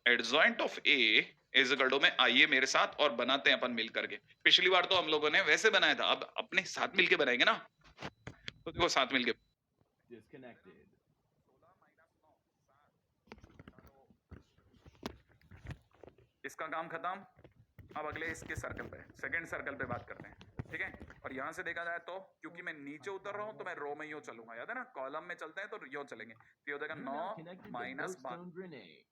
Adjoint of A is equal to में आइए मेरे साथ और बनाते हैं अपन मिल करके। पिछली बार तो हम लोगों ने वैसे बनाया था, अब अपने साथ मिलके बनाएंगे ना। तो देखो साथ मिलके Disconnected. 16 माइनस 9 इसका काम खत्म। अब अगले इसके सर्कल पे, सेकंड सर्कल पे बात करते हैं, ठीक है। और यहां से देखा जाए तो क्योंकि मैं नीचे उतर रहा हूं तो मैं रो में यो चलूंगा, याद है ना, कॉलम में चलते हैं तो यो चलेंगे। तो ये हो जाएगा You're 9 now connected to minus Glowstone Grenade.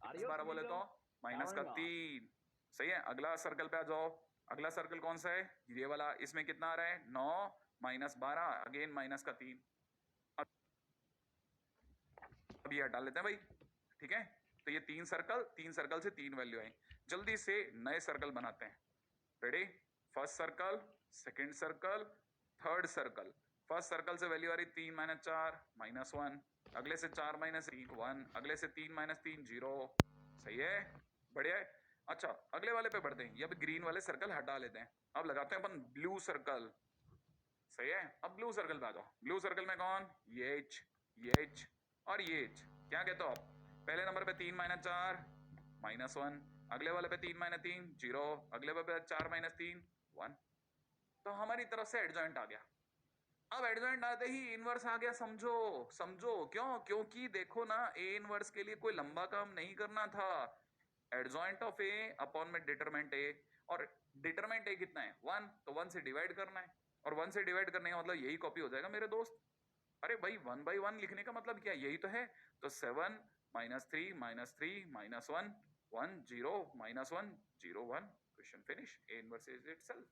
Adios, 12 बोले तो amigo. माइनस का Powering off. 3। सही है। अगला सर्कल पे आ जाओ। अगला सर्कल कौन सा है? ये वाला। इसमें कितना आ रहा है? 9 माइनस 12, अगेन माइनस का 3। अब ये हटा लेते हैं भाई, ठीक है। तो ये तीन सर्कल से तीन वैल्यू आई। जल्दी से नए सर्कल बनाते हैं। Ready? First circle, second circle, third circle. First circle से वैल्यू आ रही 3 माइनस 4 माइनस 1, अगले से 4 माइनस 3 1, अगले से 3 माइनस 3 0। सही है, बढ़िया है। अच्छा अगले वाले पे बढ़ते हैं। ये अब ग्रीन वाले सर्कल हटा लेते हैं, अब लगाते हैं अपन ब्लू सर्कल। सही है। अब ब्लू सर्कल पे आ जाओ। ब्लू सर्कल में कौन? ये एच और ये एच। क्या कहते हो आप? पहले नंबर पे 3 माइनस 4 माइनस 1, अगले वाले पे 3 माइनस 3 0, अगले वाले पे 4 माइनस 3 1। तो हमारी तरफ से एडजॉइंट आ गया। अब एडजॉइंट आते ही इनवर्स आ गया। समझो समझो क्यों? क्योंकि देखो ना, ए इनवर्स के लिए कोई लंबा काम नहीं करना था। एडजॉइंट ऑफ ए अपॉन में डिटरमिनेंट ए, और डिटरमिनेंट ए कितना है? 1, तो 1 से डिवाइड करना है। और 1 से डिवाइड करने का मतलब यही कॉपी हो जाएगा मेरे दोस्त। अरे भाई 1 बाई 1 लिखने का मतलब क्या? यही तो है। तो 7 minus 3 minus 3 minus 1 1 0 minus 1 0 1। Question finish. A inverse is itself.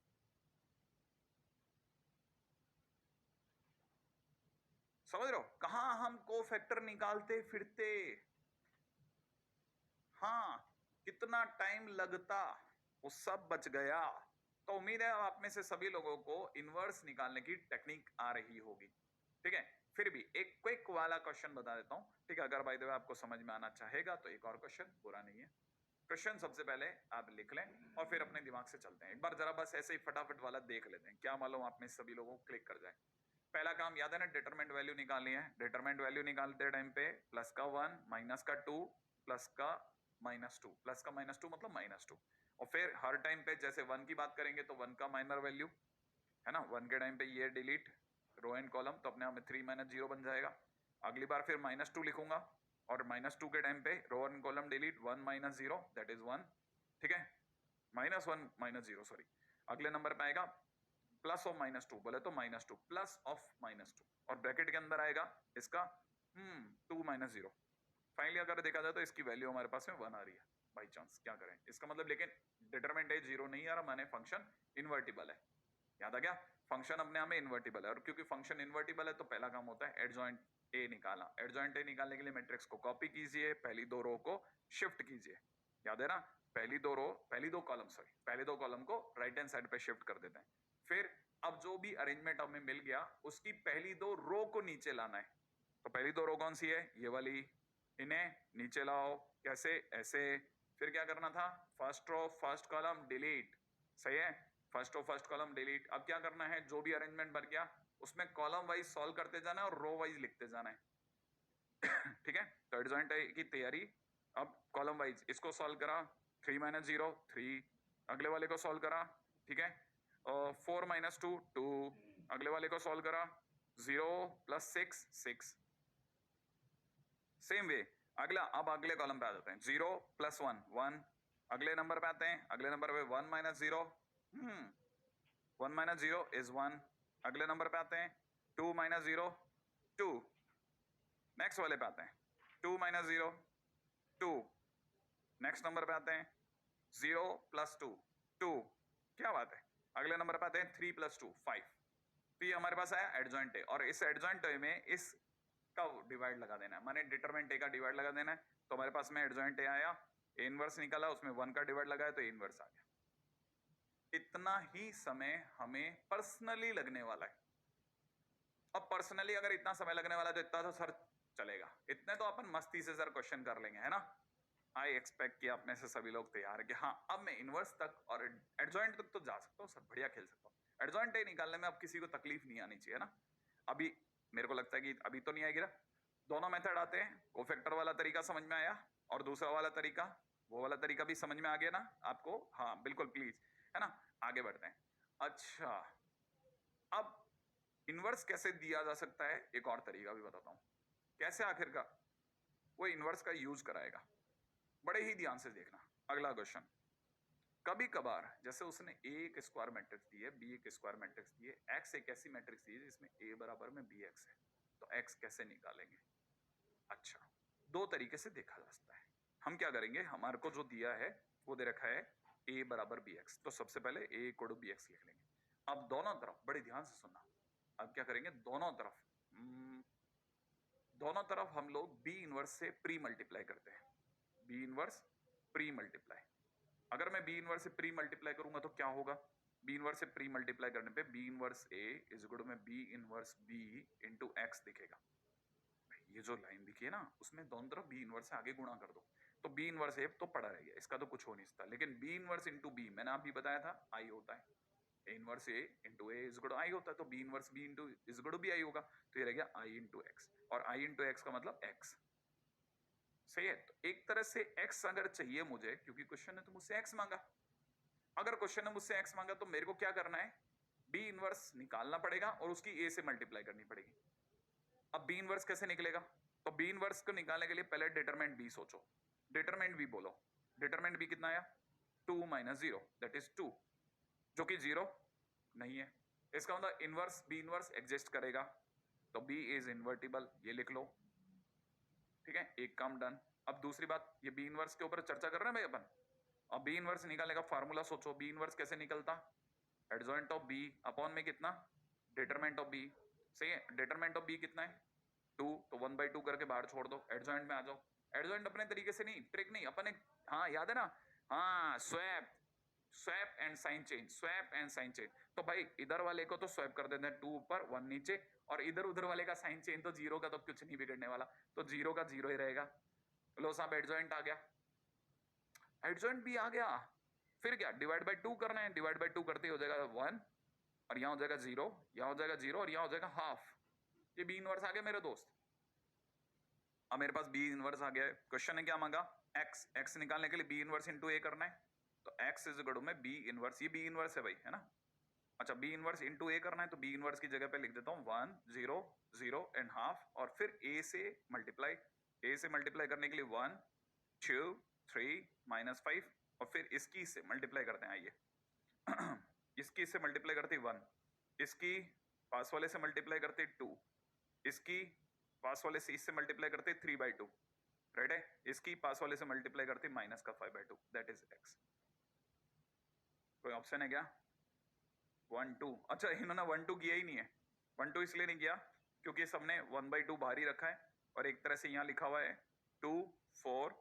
समझ रहे हो कहां हम कोफैक्टर निकालते फिरते? हाँ, कितना टाइम लगता, वो सब बच गया। तो उम्मीद है आप में से सभी लोगों को इनवर्स निकालने की टेक्निक आ रही होगी, ठीक है। फिर भी एक क्विक वाला क्वेश्चन बता देता हूं, ठीक है। अगर बाय द वे आपको समझ में आना चाहेगा तो एक और क्वेश्चन बुरा नहीं है। क्वेश्चन सबसे पहले आप लिख लें और फिर अपने दिमाग से चलते हैं। एक बार जरा बस ऐसे ही फटाफट वाला देख लेते हैं, क्या मालूम आप में सभी लोगों को क्लिक कर जाए। पहला काम याद है ना, डिटरमिनेंट वैल्यू निकालनी है। डिटरमिनेंट वैल्यू निकालते टाइम पे प्लस का 1 माइनस का 2 प्लस का -2, प्लस का -2 मतलब -2। और फिर हर टाइम पे जैसे 1 की बात करेंगे तो 1 का माइनर वैल्यू है ना, 1 के टाइम पे ये डिलीट रो एंड कॉलम, तो अपने आप में 3 माइनस 0 बन जाएगा। अगली बार फिर -2 लिखूंगा और -2 के टाइम पे row and column delete 1 minus 0 that is 1, ठीक है। -1 -0 सॉरी। अगले नंबर पे आएगा प्लस ऑफ -2, बोले तो -2 प्लस ऑफ -2, और ब्रैकेट के अंदर आएगा इसका 2 माइनस 0। फाइनली अगर देखा जाए तो इसकी वैल्यू हमारे पास में 1 आ रही है। बाई चांस क्या करें इसका मतलब, लेकिन डिटरमिनेंट है 0 नहीं आ रहा, माने फंक्शन इन्वर्टिबल है। याद आ गया? फंक्शन अपने आप में इन्वर्टिबल है, और क्योंकि फंक्शन इन्वर्टिबल है तो पहला काम होता है एडजॉइंट ए निकाला। एडजॉइंट ए निकालने के लिए मैट्रिक्स को कॉपी कीजिए, पहली दो रो को शिफ्ट कीजिए। याद है ना, पहली दो कॉलम सॉरी पहले दो कॉलम को राइट हैंड साइड पे शिफ्ट कर देते हैं। फिर अब जो भी अरेंजमेंट हमें मिल गया उसकी पहली दो रो को नीचे लाना है। तो पहली दो रो कौन सी है? ये वाली। इन्हें नीचे लाओ। कैसे? ऐसे। फिर क्या करना था? First row first column delete. सही है, first row first column delete. अब क्या करना है? जो भी अरेंजमेंट बन गया उसमें कॉलम वाइज सॉल्व करते जाना है और रो वाइज लिखते जाना है। ठीक है, तो एडजॉइंट की तैयारी। अब कॉलम वाइज इसको सॉल्व करा, 3 माइनस 0 3, अगले वाले को सॉल्व करा, ठीक है। 4 माइनस 2 2, अगले वाले को सॉल्व करा, 0 प्लस 6 6। सेम वे अगला, अब अगले कॉलम पे आ जाते हैं। 0 प्लस 1 1, अगले नंबर पे आते हैं। अगले नंबर पे 1 माइनस 0 1 माइनस 0 इज 1। अगले नंबर पे आते हैं 2 माइनस 0 2। नेक्स्ट वाले पे आते हैं 2 माइनस 0 2। नेक्स्ट नंबर पे आते हैं 0 प्लस 2 2। क्या बात है। अगले नंबर पे आते हैं 3 प्लस 2 5। तो ये हमारे पास आया एडजॉइंट ए, और इस एडजॉइंट ए में इस का डिवाइड लगा देना है, माने डिटरमिनेंट ए का डिवाइड लगा देना है। तो हमारे पास में एडजॉइंट ए आया, ए इनवर्स निकाला, उसमें 1 का डिवाइड लगाया तो ए इनवर्स आ गया। इतना ही समय हमें पर्सनली लगने वाला है। अब पर्सनली अगर इतना समय लगने वाला है तो इतना तो सर चलेगा, इतने तो अपन मस्ती से सर क्वेश्चन कर लेंगे, है ना। आई एक्सपेक्ट कि आप में से सभी लोग तैयार है कि हाँ अब मैं इनवर्स तक और एडजॉइंट तक तो जा सकता हूँ सर, बढ़िया खेल सकता हूँ। एडजॉइंट ए निकालने में अब किसी को तकलीफ नहीं आनी चाहिए ना। अभी मेरे को लगता है कि अभी तो नहीं आएगी ना। दोनों मेथड आते हैं। कोफैक्टर वाला तरीका समझ में आया? और दूसरा वाला तरीका, वो वाला तरीका भी समझ में आ गया ना आपको? हाँ बिल्कुल, प्लीज, है ना? आगे बढ़ते हैं। अच्छा, अब इनवर्स कैसे दिया जा सकता है, एक और तरीका भी बताता हूं कैसे आखिरकार वो इनवर्स का यूज कराएगा। बड़े ही ध्यान से देखना। अगला क्वेश्चन, कभी कभार जैसे उसने ए एक स्क्वायर मैट्रिक्स दी है, बी एक स्क्वायर मैट्रिक्स दी है, एक्स एक ऐसी मैट्रिक्स दी है जिसमें ए बराबर में बी एक्स है, तो एक्स कैसे निकालेंगे? अच्छा, दो तरीके से देखा जा सकता है। हम क्या करेंगे, हमारे को जो दिया है वो दे रखा है a बराबर बी एक्स, तो सबसे पहले a equal to B X लिख लेंगे। अब दोनों तरफ बड़े ध्यान से सुनना, अब क्या करेंगे, दोनों तरफ हम लोग बी इनवर्स से प्री मल्टीप्लाई करते हैं। बी इनवर्स प्री मल्टीप्लाई, अगर मैं बी इनवर्स से प्री मल्टीप्लाई करूंगा तो क्या होगा, बी इनवर्स से प्री मल्टीप्लाई करने पे B inverse A is equal to में B inverse B into X दिखेगा। ये जो लाइन दिखी है ना, उसमें दोनों तरफ बी इनवर्स से आगे गुणा कर दो, तो बी इनवर्स ए तो पड़ा रह गया, इसका तो कुछ हो नहीं सकता। लेकिन बी इनवर्स इंटू बी, मैंने आप भी बताया था आई होता है, A inverse A into A is equal to I होता है, तो B inverse B into is equal to B I होगा, तो ये रह गया आई इंटू एक्स, और आई इंटू एक्स का मतलब एक्स। सही है, तो एक तरह से एक्स अगर चाहिए मुझे, क्योंकि क्वेश्चन ने तो मुझसे एक्स मांगा, अगर क्वेश्चन ने मुझसे एक्स मांगा तो मेरे को क्या करना है, बी इनवर्स निकालना पड़ेगा और उसकी ए से मल्टीप्लाई करनी पड़ेगी। अब बी इनवर्स कैसे निकलेगा, तो बी इनवर्स को निकालने के लिए पहले डिटरमिनेंट बी सोचो, डिटरमिनेंट बी बोलो, डिटरमिनेंट बी कितना आया, 2 माइनस 0 दैट इज 2, जो कि 0 नहीं है, इसका मतलब इनवर्स बी इनवर्स एग्जिस्ट करेगा, तो बी इज इन्वर्टिबल, ये लिख लो। ठीक है, एक काम डन। अब दूसरी बात, ये बी इनवर्स के ऊपर चर्चा कर रहे हैं भाई अपन। अब बी इनवर्स निकालने का फार्मूला सोचो, बी इनवर्स कैसे निकलता, एडजॉइंट ऑफ बी अपॉन में कितना, डिटरमिनेंट ऑफ बी। सही है, डिटरमिनेंट ऑफ बी कितना है 2, तो 1/2 करके बाहर छोड़ दो, एडजॉइंट में आ जाओ। एडजॉइंट अपने तरीके से नहीं, ट्रिक नहीं, अपन एक, हाँ याद है ना, हाँ swap, swap and sign change, swap and sign change. तो भाई इधर वाले को तो स्वैप कर देते हैं, 2 ऊपर 1 नीचे, और इधर उधर वाले का साइन चेंज, तो 0 का तो कुछ नहीं बिगड़ने वाला, तो 0 का 0 ही रहेगा। लो साहब एडजॉइंट आ गया, एडजॉइंट भी आ गया, फिर क्या, डिवाइड बाय 2 करना है, डिवाइड बाय 2 करते हो जाएगा 1, और यहां हो जाएगा 0, यहां हो जाएगा 0, और यहां हो जाएगा हाफ। ये बी इनवर्स आ गया मेरे दोस्त। अब मेरे पास बी इनवर्स आ गया है, क्वेश्चन ने क्या मांगा, एक्स, एक्स निकालने के लिए बी इनवर्स इंटू ए करना है, तो एक्स इज इक्वल टू में बी इनवर्स, ये बी इनवर्स है भाई, है ना। अच्छा, बी इनवर्स इंटू ए करना है, तो बी इनवर्स की जगह पे लिख देता हूँ 1 0 0 एंड हाफ, और फिर ए से मल्टीप्लाई, ए से मल्टीप्लाई करने के लिए 1 2 3 माइनस 5, और फिर इसकी से मल्टीप्लाई करते हैं, आइए इसकी से मल्टीप्लाई करते 1, इसकी पास वाले से मल्टीप्लाई करते 2, इसकी पास वाले से इससे मल्टीप्लाई करते 3/2, राइट है, इसकी पास वाले से मल्टीप्लाई करते माइनस का 5/2, दैट इज एक्स। कोई ऑप्शन है क्या, 1 2, अच्छा इन्होंने 1 2 किया ही नहीं है, 1 2 इसलिए नहीं किया क्योंकि सबने 1/2 बाहर ही रखा है, और एक तरह से यहाँ लिखा हुआ है 2 4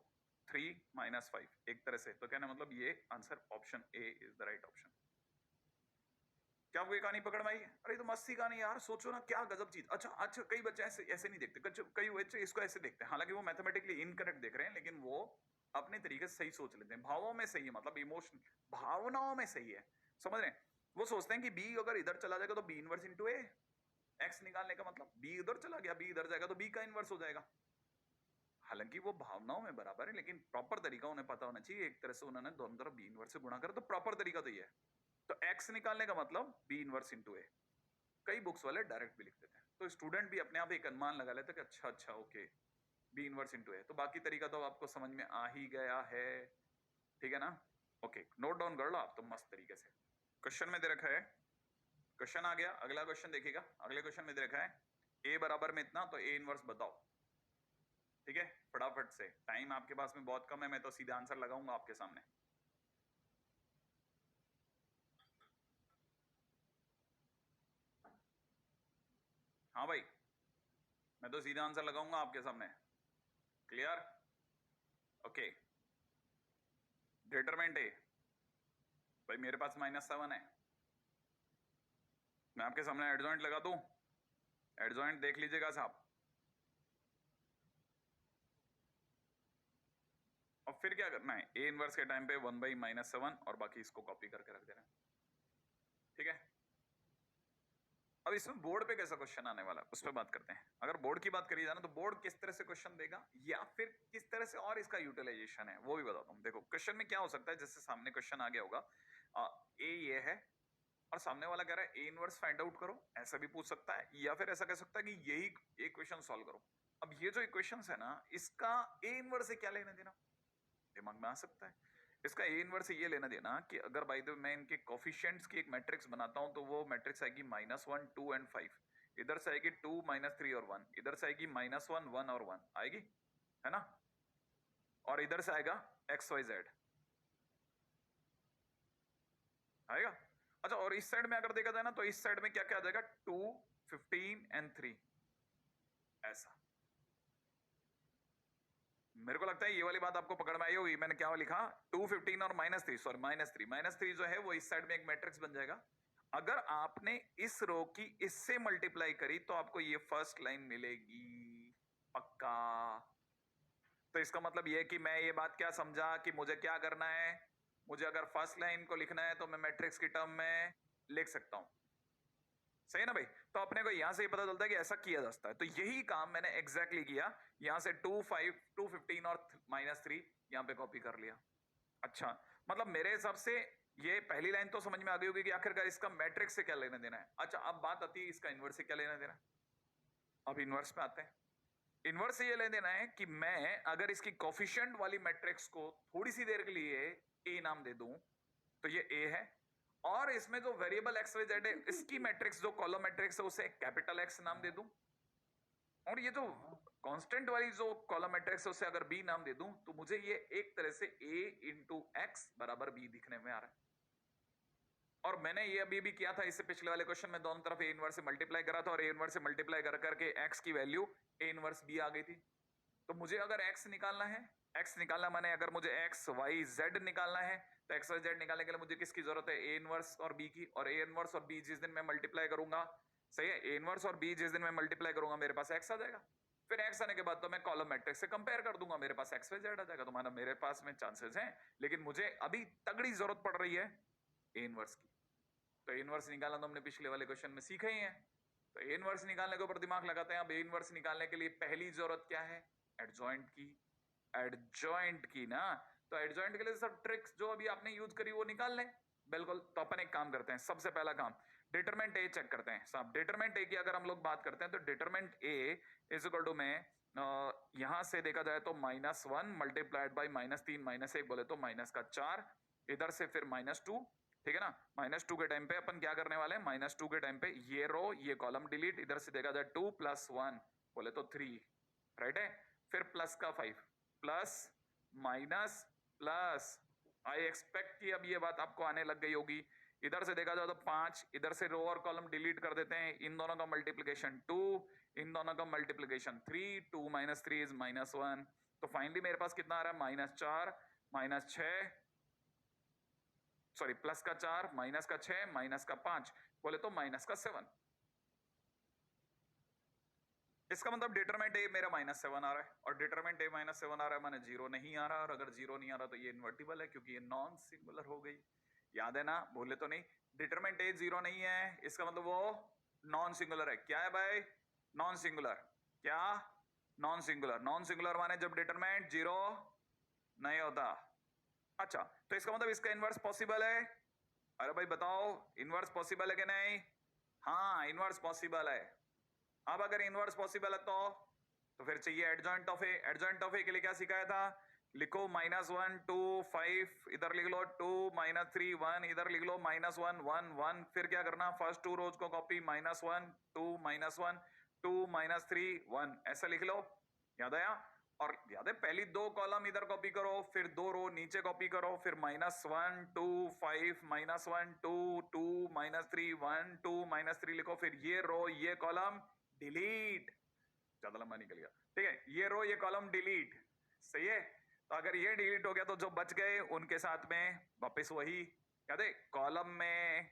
3 माइनस 5, एक तरह से, तो कहना मतलब ये answer option A is the right option. क्या आपको ये कहानी पकड़ में आई? अरे तो मस्ती कहानी यार, सोचो ना क्या गजब चीज। अच्छा अच्छा, कई बच्चे ऐसे ऐसे नहीं देखते, कई बच्चे इसको ऐसे देखते हैं, हालांकि वो मैथमेटिकली इनकरेक्ट देख रहे हैं, लेकिन वो अपने तरीके से सही सोच लेते हैं, भावों में सही है, मतलब इमोशन, भावनाओं में सही है, समझ रहे हैं। वो सोचते हैं कि बी अगर इधर चला जाएगा तो बी इनवर्स इंटू ए, एक्स निकालने का मतलब बी इधर चला गया, बी इधर जाएगा तो बी का इनवर्स हो जाएगा। हालांकि वो भावनाओं में बराबर है, लेकिन प्रॉपर तरीका उन्हें पता होना चाहिए, एक तरह से उन्होंने दोनों तरफ बी इनवर्स से गुणा करा, तो प्रॉपर तरीका तो ये है। तो x निकालने का मतलब b इनवर्स इंटू ए, कई बुक्स वाले डायरेक्ट भी लिख देते हैं, तो स्टूडेंट भी अपने आप एक अनुमान लगा लेते हैं कि अच्छा अच्छा ओके b इनवर्स इंटू ए, तो बाकी तरीका तो आपको समझ में आ ही गया है, ठीक है ना। ओके, नोट डाउन कर लो आप तो मस्त तरीके से। क्वेश्चन में दे रखा है, क्वेश्चन आ गया, अगला क्वेश्चन देखिएगा, अगले क्वेश्चन में दे रखा है a बराबर में इतना, तो a इनवर्स बताओ। ठीक है, फटाफट से, टाइम आपके पास में बहुत कम है, मैं तो सीधा आंसर लगाऊंगा आपके सामने। हाँ भाई, मैं तो सीधा आंसर लगाऊंगा आपके सामने, क्लियर, ओके। डिटरमिनेंट ए, भाई मेरे पास -7 है, मैं आपके सामने एडजॉइंट लगा दूं, एडजॉइंट देख लीजिएगा साहब, और फिर क्या करना है, ए इनवर्स के टाइम पे 1/-7, और बाकी इसको कॉपी करके रख देना, ठीक है। अब इसमें बोर्ड पे कैसा क्वेश्चन आने वाला है उस पर बात करते हैं। अगर बोर्ड की बात करी जाए ना तो बोर्ड किस तरह से क्वेश्चन देगा या फिर किस तरह से और इसका यूटिलाइजेशन है वो भी बताता हूँ। देखो क्वेश्चन में क्या हो सकता है, जैसे सामने क्वेश्चन आ गया होगा, ए ये है और सामने वाला कह रहा है ए इनवर्स फाइंड आउट करो, ऐसा भी पूछ सकता है, या फिर ऐसा कह सकता है कि यही इक्वेशन सॉल्व करो। अब ये जो इक्वेशंस है ना, इसका ए इनवर्स से क्या लेना देना दिमाग में आ सकता है। इसका ए इनवर्स से ये लेना देना कि अगर बाय द वे मैं इनके कोफिशिएंट्स की एक मैट्रिक्स बनाता हूं तो वो मैट्रिक्स आएगी -1 2 एंड 5, इधर से आएगी 2 -3 और 1, इधर से आएगी -1 1 और 1 आएगी, है ना, और इधर से आएगा XYZ आएगा। अच्छा, और इस साइड में अगर देखा जाए ना तो इस साइड में क्या क्या आ जाएगा, 2 15 एंड 3 ऐसा। मेरे को लगता है ये वाली बात आपको पकड़ में आई होगी। मैंने क्या लिखा, 2 15 और -3, सॉरी -3 जो है वो इस साइड में एक मैट्रिक्स बन जाएगा। अगर आपने इस रो की इससे मल्टीप्लाई करी तो आपको ये फर्स्ट लाइन मिलेगी पक्का। तो इसका मतलब ये है कि मैं ये बात क्या समझा कि मुझे क्या करना है, मुझे अगर फर्स्ट लाइन को लिखना है तो मैं मैट्रिक्स की टर्म में लिख सकता हूं, सही है ना भाई। तो अपने को यहां से ही पता चलता है कि ऐसा किया जा सकता है। तो यही काम मैंने एग्जैक्टली किया, यहां से 2 5 2 15 और -3 यहां पे कॉपी कर लिया। अच्छा, मतलब मेरे हिसाब से ये पहली लाइन तो समझ में आ गई होगी कि आखिरकार इसका मैट्रिक्स से क्या लेना देना है। अच्छा, अब बात आती है इसका इनवर्स से क्या लेना देना है। अब इनवर्स पे आते हैं। इनवर्स से ये लेना देना है कि मैं अगर इसकी कोफिशिएंट वाली मैट्रिक्स को थोड़ी सी देर के लिए ए नाम दे दूं तो ये ए है, और इसमें जो वेरिएबल एक्स वाई जेड है इसकी मैट्रिक्स जो कॉलम मैट्रिक्स है उसे कैपिटल एक्स नाम दे दूं, और ये जो कांस्टेंट वाली जो कॉलम मैट्रिक्स है उसे अगर बी नाम दे दूं तो मुझे ये एक तरह से a इंटू एक्स बराबर बी दिखने में आ रहा है। और मैंने ये अभी भी किया था, इससे पिछले वाले क्वेश्चन में दोनों तरफ ए इनवर्स से मल्टीप्लाई करा था और ए इनवर्स से मल्टीप्लाई कर करके एक्स की वैल्यू ए इनवर्स बी आ गई थी। तो मुझे अगर एक्स निकालना है, एक्स निकालना माने अगर मुझे एक्स वाई जेड निकालना है तो एक्स वाई जेड निकालने के लिए मुझे किसकी जरूरत है, ए इनवर्स और बी की। और ए इनवर्स और बी जिस दिन मैं मल्टीप्लाई करूंगा, सही है, ए इनवर्स और बी जिस दिन मैं मल्टीप्लाई करूंगा मेरे पास एक्स आ जाएगा। फिर एक्स आने के बाद तो मैं कॉलम मैट्रिक्स से कंपेयर कर दूंगा, मेरे पास एक्स वाई जेड आ जाएगा। तो माना मेरे पास में चांसेस हैं, लेकिन मुझे अभी तगड़ी जरूरत पड़ रही है ए इनवर्स की। तो ए इनवर्स निकालना तो हमने पिछले वाले क्वेश्चन में सीखा ही है। तो ए इनवर्स निकालने के ऊपर दिमाग लगाते हैं। अब ए इनवर्स निकालने के लिए पहली जरूरत क्या है, एडजॉइंट की। एडजॉइंट की ना, तो एडजॉइंट के लिए सब ट्रिक्स जो अभी आपने यूज करी वो निकाल लें। बिल्कुल, तो अपन एक काम करते हैं, सबसे पहला काम डिटरमिनेंट ए चेक करते हैं साहब। डिटरमिनेंट ए की अगर हम लोग बात करते हैं तो determinant A is equal to में यहां से देखा जाए तो -1 मल्टीप्लाइड बाई -3 -1 बोले तो -4, इधर से फिर -2, ठीक है ना। -2 के टाइम पे अपन क्या करने वाले हैं, -2 के टाइम पे ये रो ये कॉलम डिलीट, इधर से देखा जाए 2 + 1 बोले तो 3, राइट है। फिर प्लस का 5 plus minus plus, I expect कि अब ये बात आपको आने लग गई होगी। इधर से देखा जाए तो 5, इधर से रो और कॉलम डिलीट कर देते हैं, इन दोनों का मल्टीप्लिकेशन 2, इन दोनों का मल्टीप्लिकेशन 3, 2 - 3 इज -1। तो फाइनली मेरे पास कितना आ रहा है, -4 -6, सॉरी प्लस का 4 माइनस का 6 माइनस का 5 बोले तो -7। इसका मतलब डिटरमिनेंट ए मेरा -7 आ रहा है, और डिटरमिनेंट ए -7 आ रहा है माने 0 नहीं आ रहा, और अगर 0 नहीं आ रहा तो ये इन्वर्टिबल है क्योंकि ये नॉन सिंगुलर हो गई। याद है ना, भूले तो नहीं। डिटरमिनेंट ए 0 नहीं है, इसका मतलब वो नॉन सिंगुलर है। क्या है भाई, नॉन सिंगुलर। क्या, नॉन सिंगुलर। नॉन सिंगुलर माने जब डिटरमिनेंट 0 नहीं होता। अच्छा, तो इसका मतलब इसका इनवर्स पॉसिबल है। अरे भाई बताओ, इनवर्स पॉसिबल है कि नहीं। हाँ, इनवर्स पॉसिबल है। अब अगर इनवर्स पॉसिबल है तो फिर चाहिए adjoint of A. Adjoint of A के लिए क्या सिखाया था, लिखो -1 2 5, इधर लिख लो 2 -3 1, इधर लिख लो -1 1 1। फिर क्या करना, फर्स्ट 2 रोज को कॉपी, -1 2 -1 2 -3 1 ऐसा लिख लो। याद आया। और याद है, पहली 2 कॉलम इधर कॉपी करो, फिर 2 रो नीचे कॉपी करो, फिर -1 2 5 -1 2 2 -3 1 2 -3 लिखो, फिर ये रो ये कॉलम डिलीट। ज्यादा लंबा निकल गया, ठीक है, ये रो ये कॉलम डिलीट, सही है। तो अगर ये डिलीट हो गया तो जो बच गए उनके साथ में वापस वही, याद है, कॉलम में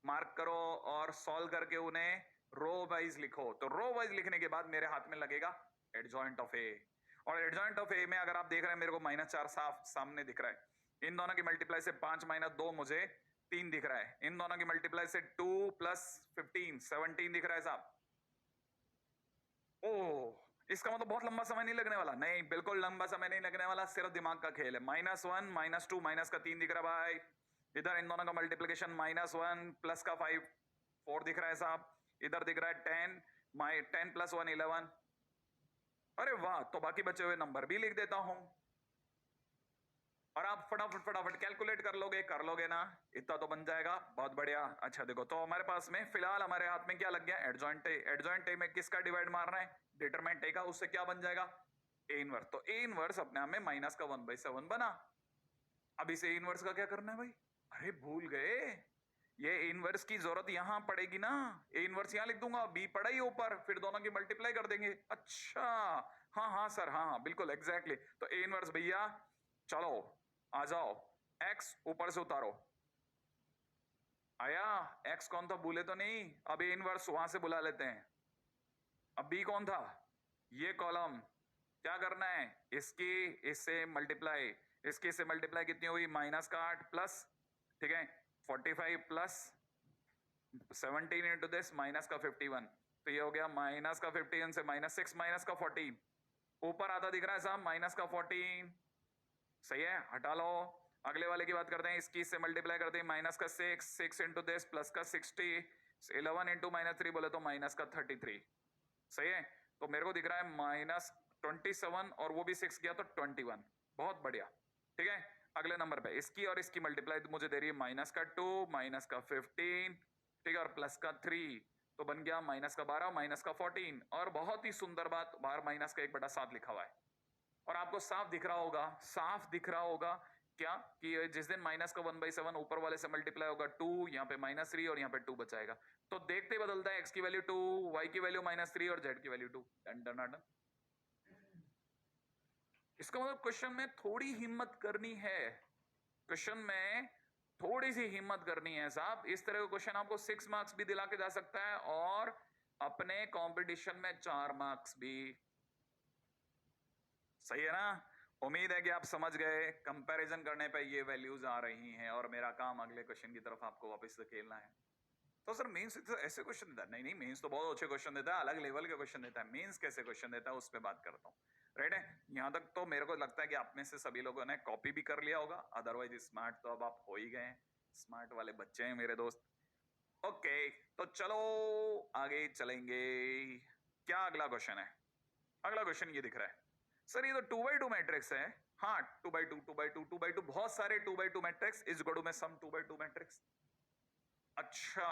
मार्क करो और सॉल्व करके उन्हें रो वाइज लिखो। तो रो वाइज लिखने के बाद मेरे हाथ में लगेगा एडजॉइंट ऑफ ए, और एडजॉइंट ऑफ ए में अगर आप देख रहे हैं मेरे को -4 साफ सामने दिख रहा है। इन दोनों की मल्टीप्लाई से 5 - 2 मुझे 3 दिख रहा है, इन दोनों की मल्टीप्लाई से 2 प्लस 15 17 दिख रहा है साहब। ओह, इसका मतलब बहुत लंबा समय नहीं लगने वाला। नहीं, बिल्कुल लंबा समय नहीं लगने वाला, सिर्फ दिमाग का खेल है। -1 -2 माइनस का 3 दिख रहा है भाई। इधर इन दोनों का मल्टीप्लिकेशन -1 प्लस का 5 4 दिख रहा है साहब। इधर दिख रहा है 10 10 प्लस 1 11। अरे वाह, तो बाकी बचे हुए नंबर भी लिख देता हूं और आप फटाफट फटाफट कैलकुलेट कर लोगे ना, इतना तो बन जाएगा। बहुत बढ़िया। अच्छा देखो, तो हमारे पास में फिलहाल हमारे हाथ में क्या लग गया, एडजॉइंट ए। एडजॉइंट ए में किसका डिवाइड मारना है, डिटरमिनेंट ए का। उससे क्या बन जाएगा, ए इनवर्स। तो ए इनवर्स अपने आप में माइनस का 1/7 बना। अब इसे ए इनवर्स का क्या करना है भाई, अरे भूल गए, ये ए इनवर्स की जरूरत यहां पड़ेगी ना। ए इनवर्स यहां लिख दूंगा, बी पड़ा ही ऊपर, फिर दोनों की मल्टीप्लाई कर देंगे। अच्छा, हाँ हाँ सर, हाँ हाँ बिल्कुल एग्जैक्टली। तो ए इनवर्स भैया चलो आ जाओ, x ऊपर से उतारो। आया, x कौन था भूले तो नहीं। अब ए इनवर्स वहां से बुला लेते हैं। अब b कौन था, ये कॉलम। क्या करना है, इसकी इससे मल्टीप्लाई, इसकी इससे मल्टीप्लाई कितनी हुई, माइनस का 8 प्लस, ठीक है 45 प्लस 17 इंटू दिस माइनस का 51। तो ये हो गया माइनस का 51 से -6 माइनस का 14। ऊपर आधा दिख रहा है साहब, माइनस का 14। सही है, हटा लो। अगले वाले की बात करते हैं, इसकी इससे मल्टीप्लाई करते हैं, माइनस का 6 इंटू दिस प्लस का 60 11 इंटू -3 बोले तो माइनस का 33। सही है, तो मेरे को दिख रहा है -27 और वो भी 6 गया तो 21। बहुत बढ़िया, ठीक है। अगले नंबर पे इसकी और इसकी मल्टीप्लाई मुझे दे रही है माइनस का 2 माइनस का 15, ठीक है, और प्लस का 3, तो बन गया माइनस का 12 माइनस का 14। और बहुत ही सुंदर बात, बाहर माइनस का 1/7 लिखा हुआ है और आपको साफ दिख रहा होगा, साफ दिख रहा होगा क्या, कि जिस दिन माइनस का 1/7 ऊपर वाले से मल्टीप्लाई होगा 2, यहाँ पे -3 और यहाँ पे 2 बचाएगा। तो देखते ही बदलता है, x की वैल्यू 2, y की वैल्यू -3 और z की वैल्यू 2। डन। इसका मतलब क्वेश्चन में थोड़ी हिम्मत करनी है, क्वेश्चन में थोड़ी सी हिम्मत करनी है साहब। इस तरह का क्वेश्चन आपको 6 मार्क्स भी दिला के जा सकता है और अपने कंपटीशन में 4 मार्क्स भी। सही है ना, उम्मीद है कि आप समझ गए। कंपैरिजन करने पे ये वैल्यूज आ रही हैं और मेरा काम अगले क्वेश्चन की तरफ आपको वापस धकेलना है। तो सर मेंस ऐसे क्वेश्चन देता है? नहीं नहीं, मेंस तो बहुत अच्छे क्वेश्चन देता है, अलग लेवल के क्वेश्चन देता है। मेंस कैसे क्वेश्चन देता है उस पर बात करता हूँ, राइट है। यहाँ तक तो मेरे को लगता है कि आप में से सभी लोगों ने कॉपी भी कर लिया होगा, अदरवाइज स्मार्ट तो अब आप हो ही गए, स्मार्ट वाले बच्चे हैं मेरे दोस्त। ओके, तो चलो आगे चलेंगे। क्या अगला क्वेश्चन है, अगला क्वेश्चन ये दिख रहा है सर, ये तो 2x2 मैट्रिक्स है। हाँ 2x2 2x2 2x2, बहुत सारे 2x2 मैट्रिक्स इस गड़ू में सम 2x2 मैट्रिक्स। अच्छा,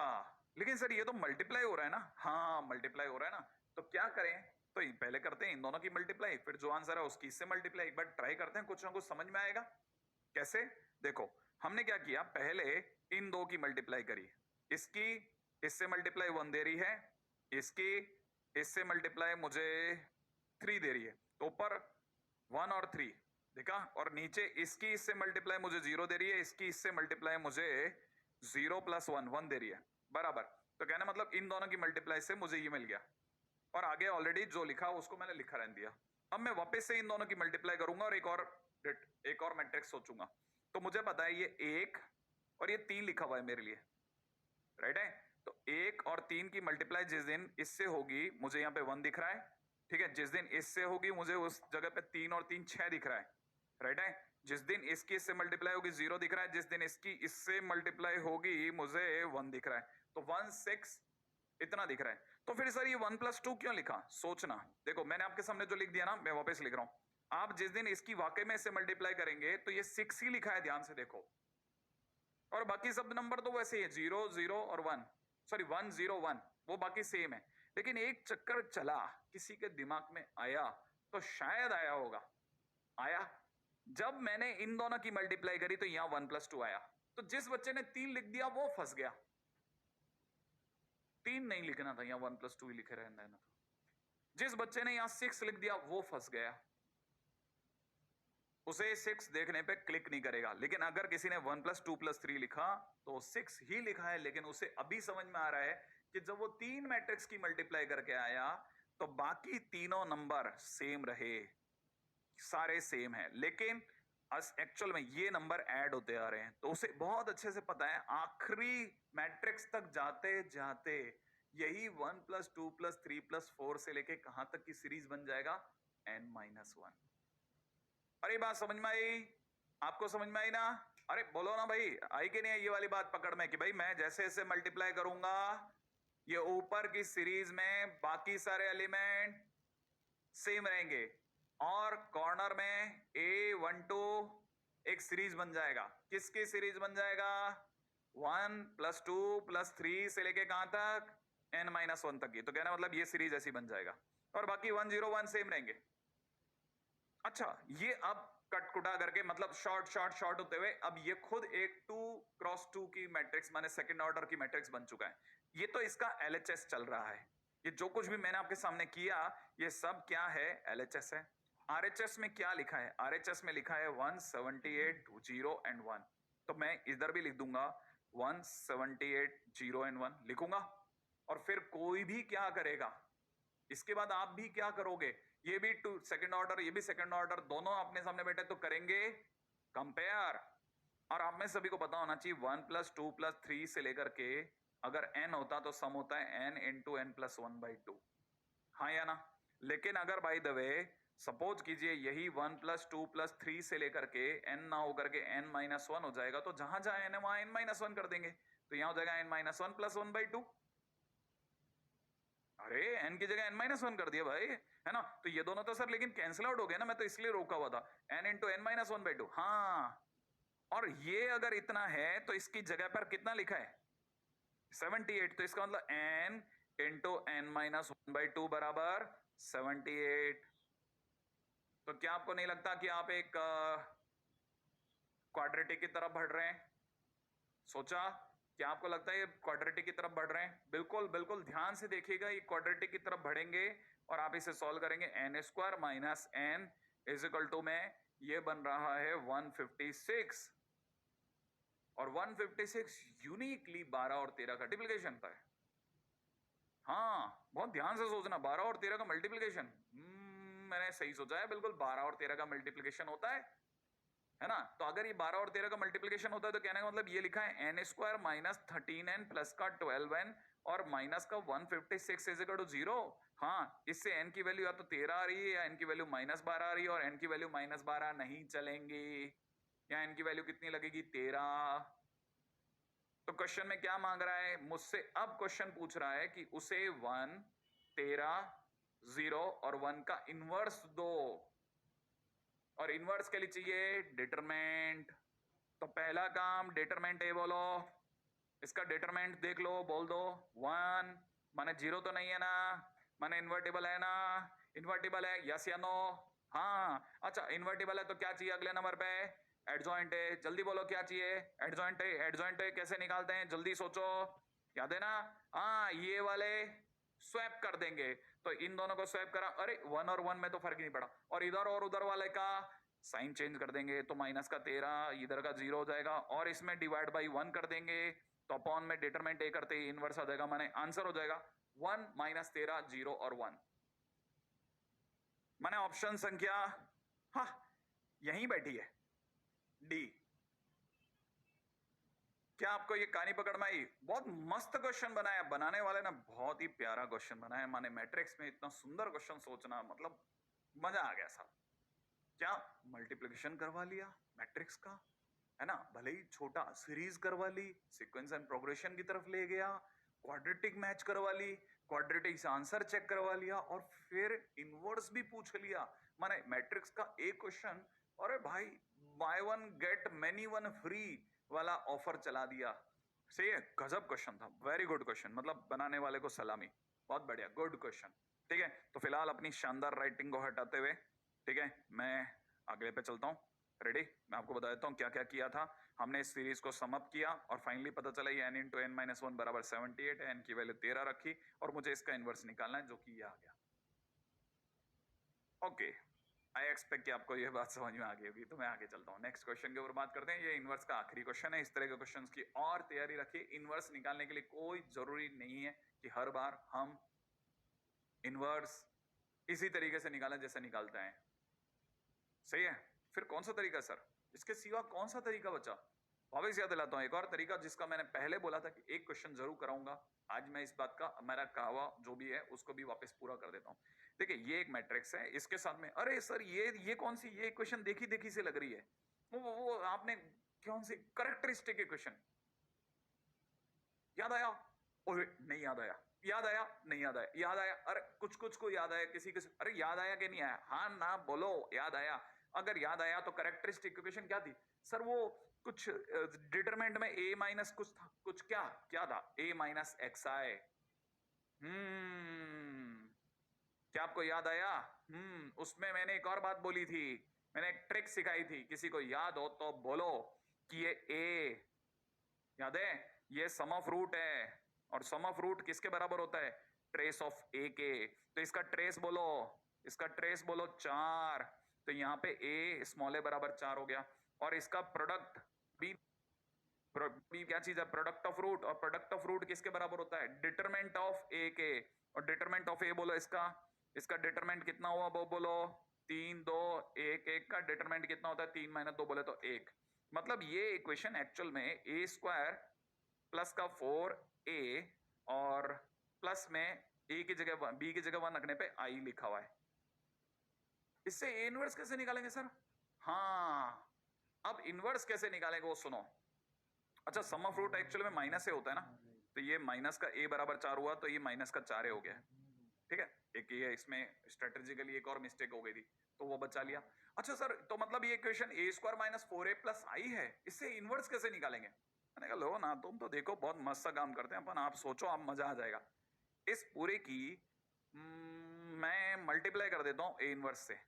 लेकिन सर ये तो मल्टीप्लाई हो रहा है ना। हाँ मल्टीप्लाई हो रहा है ना, तो क्या करें, तो पहले करते हैं इन दोनों की मल्टीप्लाई, फिर जो आंसर है उसकी इससे मल्टीप्लाई। एक बार ट्राई करते हैं, कुछ ना कुछ समझ में आएगा। कैसे, देखो हमने क्या किया, पहले इन दो की मल्टीप्लाई करी, इसकी इससे मल्टीप्लाई 1 दे रही है, इसकी इससे मल्टीप्लाई मुझे 3 दे रही है, तो ऊपर 1 और 3 देखा, और नीचे इसकी इससे मल्टीप्लाई मुझे 0 दे रही है, इसकी इससे मल्टीप्लाई मुझे 0 + 1 1 दे रही है, बराबर। तो कहना मतलब इन दोनों की मल्टीप्लाई से मुझे ये मिल गया और आगे ऑलरेडी जो लिखा उसको मैंने लिखा रहने दिया। अब मैं वापस से इन दोनों की मल्टीप्लाई करूंगा और एक और मैट्रिक्स सोचूंगा। तो मुझे पता है ये 1 और ये 3 लिखा हुआ है मेरे लिए, राइट है। तो 1 और 3 की मल्टीप्लाई जिस दिन इससे होगी मुझे यहाँ पे 1 दिख रहा है, ठीक है। जिस दिन इससे होगी मुझे उस जगह पे 3 और 3 6 दिख रहा है, राइट है। जिस दिन इसकी इससे मल्टीप्लाई होगी 0 दिख रहा है, जिस दिन इसकी इससे मल्टीप्लाई होगी मुझे 1 दिख रहा है, तो 1 6 इतना दिख रहा है। तो फिर सर ये 1 + 2 क्यों लिखा, सोचना। देखो मैंने आपके सामने जो लिख दिया ना, मैं वापस लिख रहा हूं। आप जिस दिन इसकी वाकई में इससे मल्टीप्लाई करेंगे तो ये 6 ही लिखा है, ध्यान से देखो, और बाकी सब नंबर तो वैसे ही है, 0 0 और 1, सॉरी 1 0 1, वो बाकी सेम है। लेकिन एक चक्कर चला, किसी के दिमाग में आया, तो शायद आया होगा, आया जब मैंने इन दोनों की मल्टीप्लाई करी तो यहां 1 + 2 आया। तो जिस बच्चे ने 3 लिख दिया वो फंस गया, 3 नहीं लिखना था, यहां 1 + 2 ही लिखे रहना था। जिस बच्चे ने यहां 6 लिख दिया वो फंस गया, उसे 6 देखने पे क्लिक नहीं करेगा। लेकिन अगर किसी ने 1 + 2 + 3 लिखा तो 6 ही लिखा है, लेकिन उसे अभी समझ में आ रहा है कि जब वो 3 मैट्रिक्स की मल्टीप्लाई करके आया तो बाकी तीनों नंबर सेम रहे, सारे सेम है। लेकिन एक्चुअल में ये नंबर ऐड होते आ रहे हैं, तो उसे बहुत अच्छे से पता है आखिरी मैट्रिक्स तक जाते जाते यही 1+2+3+4 से लेके कहां तक की सीरीज बन जाएगा, n-1। अरे बात समझ में आई? आपको समझ में आई ना? अरे बोलो ना भाई, आई कि नहीं? ये वाली बात पकड़ में कि भाई मैं जैसे जैसे मल्टीप्लाई करूंगा ये ऊपर की सीरीज में बाकी सारे एलिमेंट सेम रहेंगे और कॉर्नर में A12 एक सीरीज बन जाएगा। किसकी सीरीज बन जाएगा? 1+2+3 से लेके कहां तक, n-1 तक की। तो कहना मतलब ये सीरीज ऐसी बन जाएगा और बाकी 101 सेम रहेंगे। अच्छा, ये अब कटकुटा करके मतलब शॉर्ट होते हुए अब ये खुद एक 2x2 की मैट्रिक्स माने सेकंड ऑर्डर की मैट्रिक्स बन चुका है। ये तो इसका LHS चल रहा है। ये जो कुछ भी मैंने आपके सामने किया ये सब क्या है? LHS है। RHS में क्या लिखा है? RHS में लिखा है 178 0 and 1। तो मैं इधर भी लिख दूंगा 178 0 and 1 लिखूंगा और फिर कोई भी क्या करेगा इसके बाद आप भी क्या करोगे, ये भी टू सेकंड ऑर्डर ये भी सेकंड ऑर्डर दोनों अपने सामने बैठे तो करेंगे कंपेयर। और आप में सभी को पता होना चाहिए 1+2+3 से लेकर के अगर n होता तो सम होता है n into n+1/2, हाँ या ना? लेकिन अगर बाय द वे सपोज कीजिए यही 1+2+3 से लेकर के n ना होकर के n-1 हो जाएगा तो जहां जहां n है वहां n-1 कर देंगे, तो यहां हो जाएगा n-1+1/2। अरे n की जगह n-1 कर दिया भाई, है ना? तो ये दोनों तो सर लेकिन कैंसिल आउट हो गया ना, मैं तो इसलिए रोका हुआ था n into n-1/2। हाँ, और ये अगर इतना है तो इसकी जगह पर कितना लिखा है 78, तो इसका मतलब n into n-1/2 बराबर 78। तो क्या आपको नहीं लगता कि आप एक क्वाड्रेटिक की तरफ बढ़ रहे हैं? सोचा, क्या आपको लगता है ये क्वाड्रेटिक की तरफ बढ़ रहे हैं? बिल्कुल बिल्कुल ध्यान से देखिएगा, ये क्वाड्रेटिक की तरफ बढ़ेंगे और आप इसे सॉल्व करेंगे n² minus n is equal to में ये बन रहा है 156 और 156 यूनिकली 12 और 13 का मल्टीप्लिकेशन है। हाँ, बहुत ध्यान से सोचना, 12 और 13 का मल्टीप्लिकेशन। मैंने सही सोचा है, बिल्कुल 12 और 13 का मल्टीप्लिकेशन होता है ना? तो अगर ये 12 और 13 का मल्टीप्लिकेशन होता है तो कहने का मतलब ये लिखा है n² माइनस 13n प्लस का 12n और माइनस का 156 इज इक्वल टू 0। हाँ, इससे n की वैल्यू या तो 13 आ रही है या n की वैल्यू -12 आ रही है और n की वैल्यू -12 नहीं चलेंगी, या n की वैल्यू कितनी लगेगी 13। तो क्वेश्चन में क्या मांग रहा है मुझसे? अब क्वेश्चन पूछ रहा है कि उसे 1, 13, 0 और 1 का इनवर्स दो और इनवर्स के लिए चाहिए डिटरमिनेंट। तो पहला काम डिटरमिनेंट ए बोलो, इसका डिटरमिनेंट देख लो, बोल दो 1 माने 0 तो नहीं है ना, माने इन्वर्टिबल है ना? इन्वर्टिबल है, यस या नो? हाँ, अच्छा इन्वर्टिबल है तो क्या चाहिए अगले नंबर पे? एडजॉइंट है। जल्दी बोलो क्या चाहिए? एडजॉइंट है। एडजॉइंट है कैसे निकालते हैं जल्दी सोचो, याद है ना? हाँ, ये वाले स्वैप कर देंगे, तो इन दोनों को स्वैप करा, अरे 1 और 1 में तो फर्क नहीं पड़ा, और इधर और उधर वाले का साइन चेंज कर देंगे तो माइनस का 13 इधर का 0 हो जाएगा और इसमें डिवाइड बाई 1 कर देंगे तो अपॉन में डिटरमिनेंट ए करते ही इनवर्स आ जाएगा, माने आंसर हो जाएगा 1 - 13 0 और 1। माने ऑप्शन संख्या हाँ यहीं बैठी है डी। क्या आपको ये कहानी पकड़ में आई? बहुत मस्त क्वेश्चन बनाया, बनाने वाले ना बहुत ही प्यारा क्वेश्चन बनाया, माने मैट्रिक्स में इतना सुंदर क्वेश्चन सोचना मतलब मजा आ गया साहब। क्या मल्टीप्लिकेशन करवा लिया मैट्रिक्स का, है ना? भले ही छोटा, सीरीज करवा ली, सीक्वेंस एंड प्रोग्रेशन की तरफ ले गया, क्वाड्रेटिक मैच करवा ली, क्वाड्रेटिक से आंसर चेक करवा लिया और फिर इनवर्स भी पूछ लिया, माने मैट्रिक्स का एक क्वेश्चन। अरे भाई by one get many one free वाला ऑफर चला दिया। सही है, गजब क्वेश्चन था, वेरी गुड क्वेश्चन, मतलब बनाने वाले को सलामी, बहुत बढ़िया, गुड क्वेश्चन। ठीक है, तो फिलहाल अपनी शानदार राइटिंग को हटाते हुए, ठीक है, मैं अगले पे चलता हूँ। रेडी? मैं आपको बता देता हूँ क्या क्या किया था। हमने इस सीरीज को समअप किया और फाइनली पता चला ये n into n-1 बराबर 78 है, n की वैल्यू 13 रखी और मुझे इसका इनवर्स निकालना है जो कि ये आ गया। ओके, आई एक्सपेक्ट कि आपको ये बात समझ में आ गई होगी, तो मैं आगे चलता हूँ, नेक्स्ट क्वेश्चन के ऊपर बात करते हैं। ये इनवर्स का आखिरी क्वेश्चन है, इस तरह के क्वेश्चंस की और तैयारी रखिए। इनवर्स निकालने के लिए कोई जरूरी नहीं है कि हर बार हम इनवर्स इसी तरीके से निकालें जैसे निकालते हैं। सही है? फिर कौन सा तरीका सर? इसके सिवा कौन सा तरीका बचा? वापस याद दिलाता हूं एक और तरीका जिसका मैंने पहले बोला था कि एक क्वेश्चन जरूर कराऊंगा। आज मैं इस बात का मेरा कहावा जो भी है उसको भी वापस पूरा कर देता हूं। देखिए ये एक मैट्रिक्स है, इसके साथ में अरे सर ये कौन सी ये क्वेश्चन देखी देखी से लग रही है। वो आपने कौन सी करेक्टरिस्टिक क्वेश्चन याद आया? ओए नहीं याद आया, याद आया नहीं याद आया, याद आया अरे कुछ कुछ को याद आया, किसी किसी अरे याद आया कि नहीं आया? हाँ ना बोलो याद आया। अगर याद आया तो करेक्टरिस्टिक इक्वेशन क्या थी सर? वो कुछ डिटरमिनेंट में a माइनस कुछ था, कुछ क्या था? a माइनस एक्स आई। क्या आपको याद आया? उसमें मैंने एक और बात बोली थी, मैंने एक ट्रिक सिखाई थी, किसी को याद हो तो बोलो कि ये a याद है, ये सम ऑफ रूट है और सम ऑफ रूट किसके बराबर होता है? ट्रेस ऑफ ए के। तो इसका ट्रेस बोलो, इसका ट्रेस बोलो 4। तो यहाँ पे ए स्मॉल ए बराबर 4 हो गया और इसका प्रोडक्ट बी क्या चीज है? Product of root. और प्रोडक्ट ऑफ रूट किसके बराबर होता है? डिटरमिनेंट ऑफ ए के। और डिटरमिनेंट ऑफ ए बोलो इसका डिटरमिनेंट कितना हुआ वो बोलो? 3 2 1 1 का डिटरमिनेंट कितना होता है? 3 माइनस 2 बोले तो 1। मतलब ये इक्वेशन एक्चुअल में ए स्क्वायर प्लस का 4a और प्लस में a की जगह b की जगह 1 रखने पे i लिखा हुआ है। इससे a इनवर्स कैसे निकालेंगे सर? हाँ अब इनवर्स कैसे निकालेंगे वो सुनो। अच्छा सम ऑफ रूट एक्चुअल में माइनस से होता है ना, तो ये माइनस का a बराबर 4 हुआ तो ये माइनस का 4 हो गया। ठीक है, एक ये इसमें स्ट्रेटेजिकली एक और मिस्टेक हो गई थी तो वो बचा लिया। अच्छा सर तो मतलब ये equation a square minus 4a plus I है, इससे इनवर्स कैसे निकालेंगे? मैंने कहा लो ना तुम तो देखो बहुत मस्त सा काम करते हैं अपन, आप सोचो आप मजा आ जाएगा। इस पूरे की मैं मल्टीप्लाई कर देता हूं ए इनवर्स से।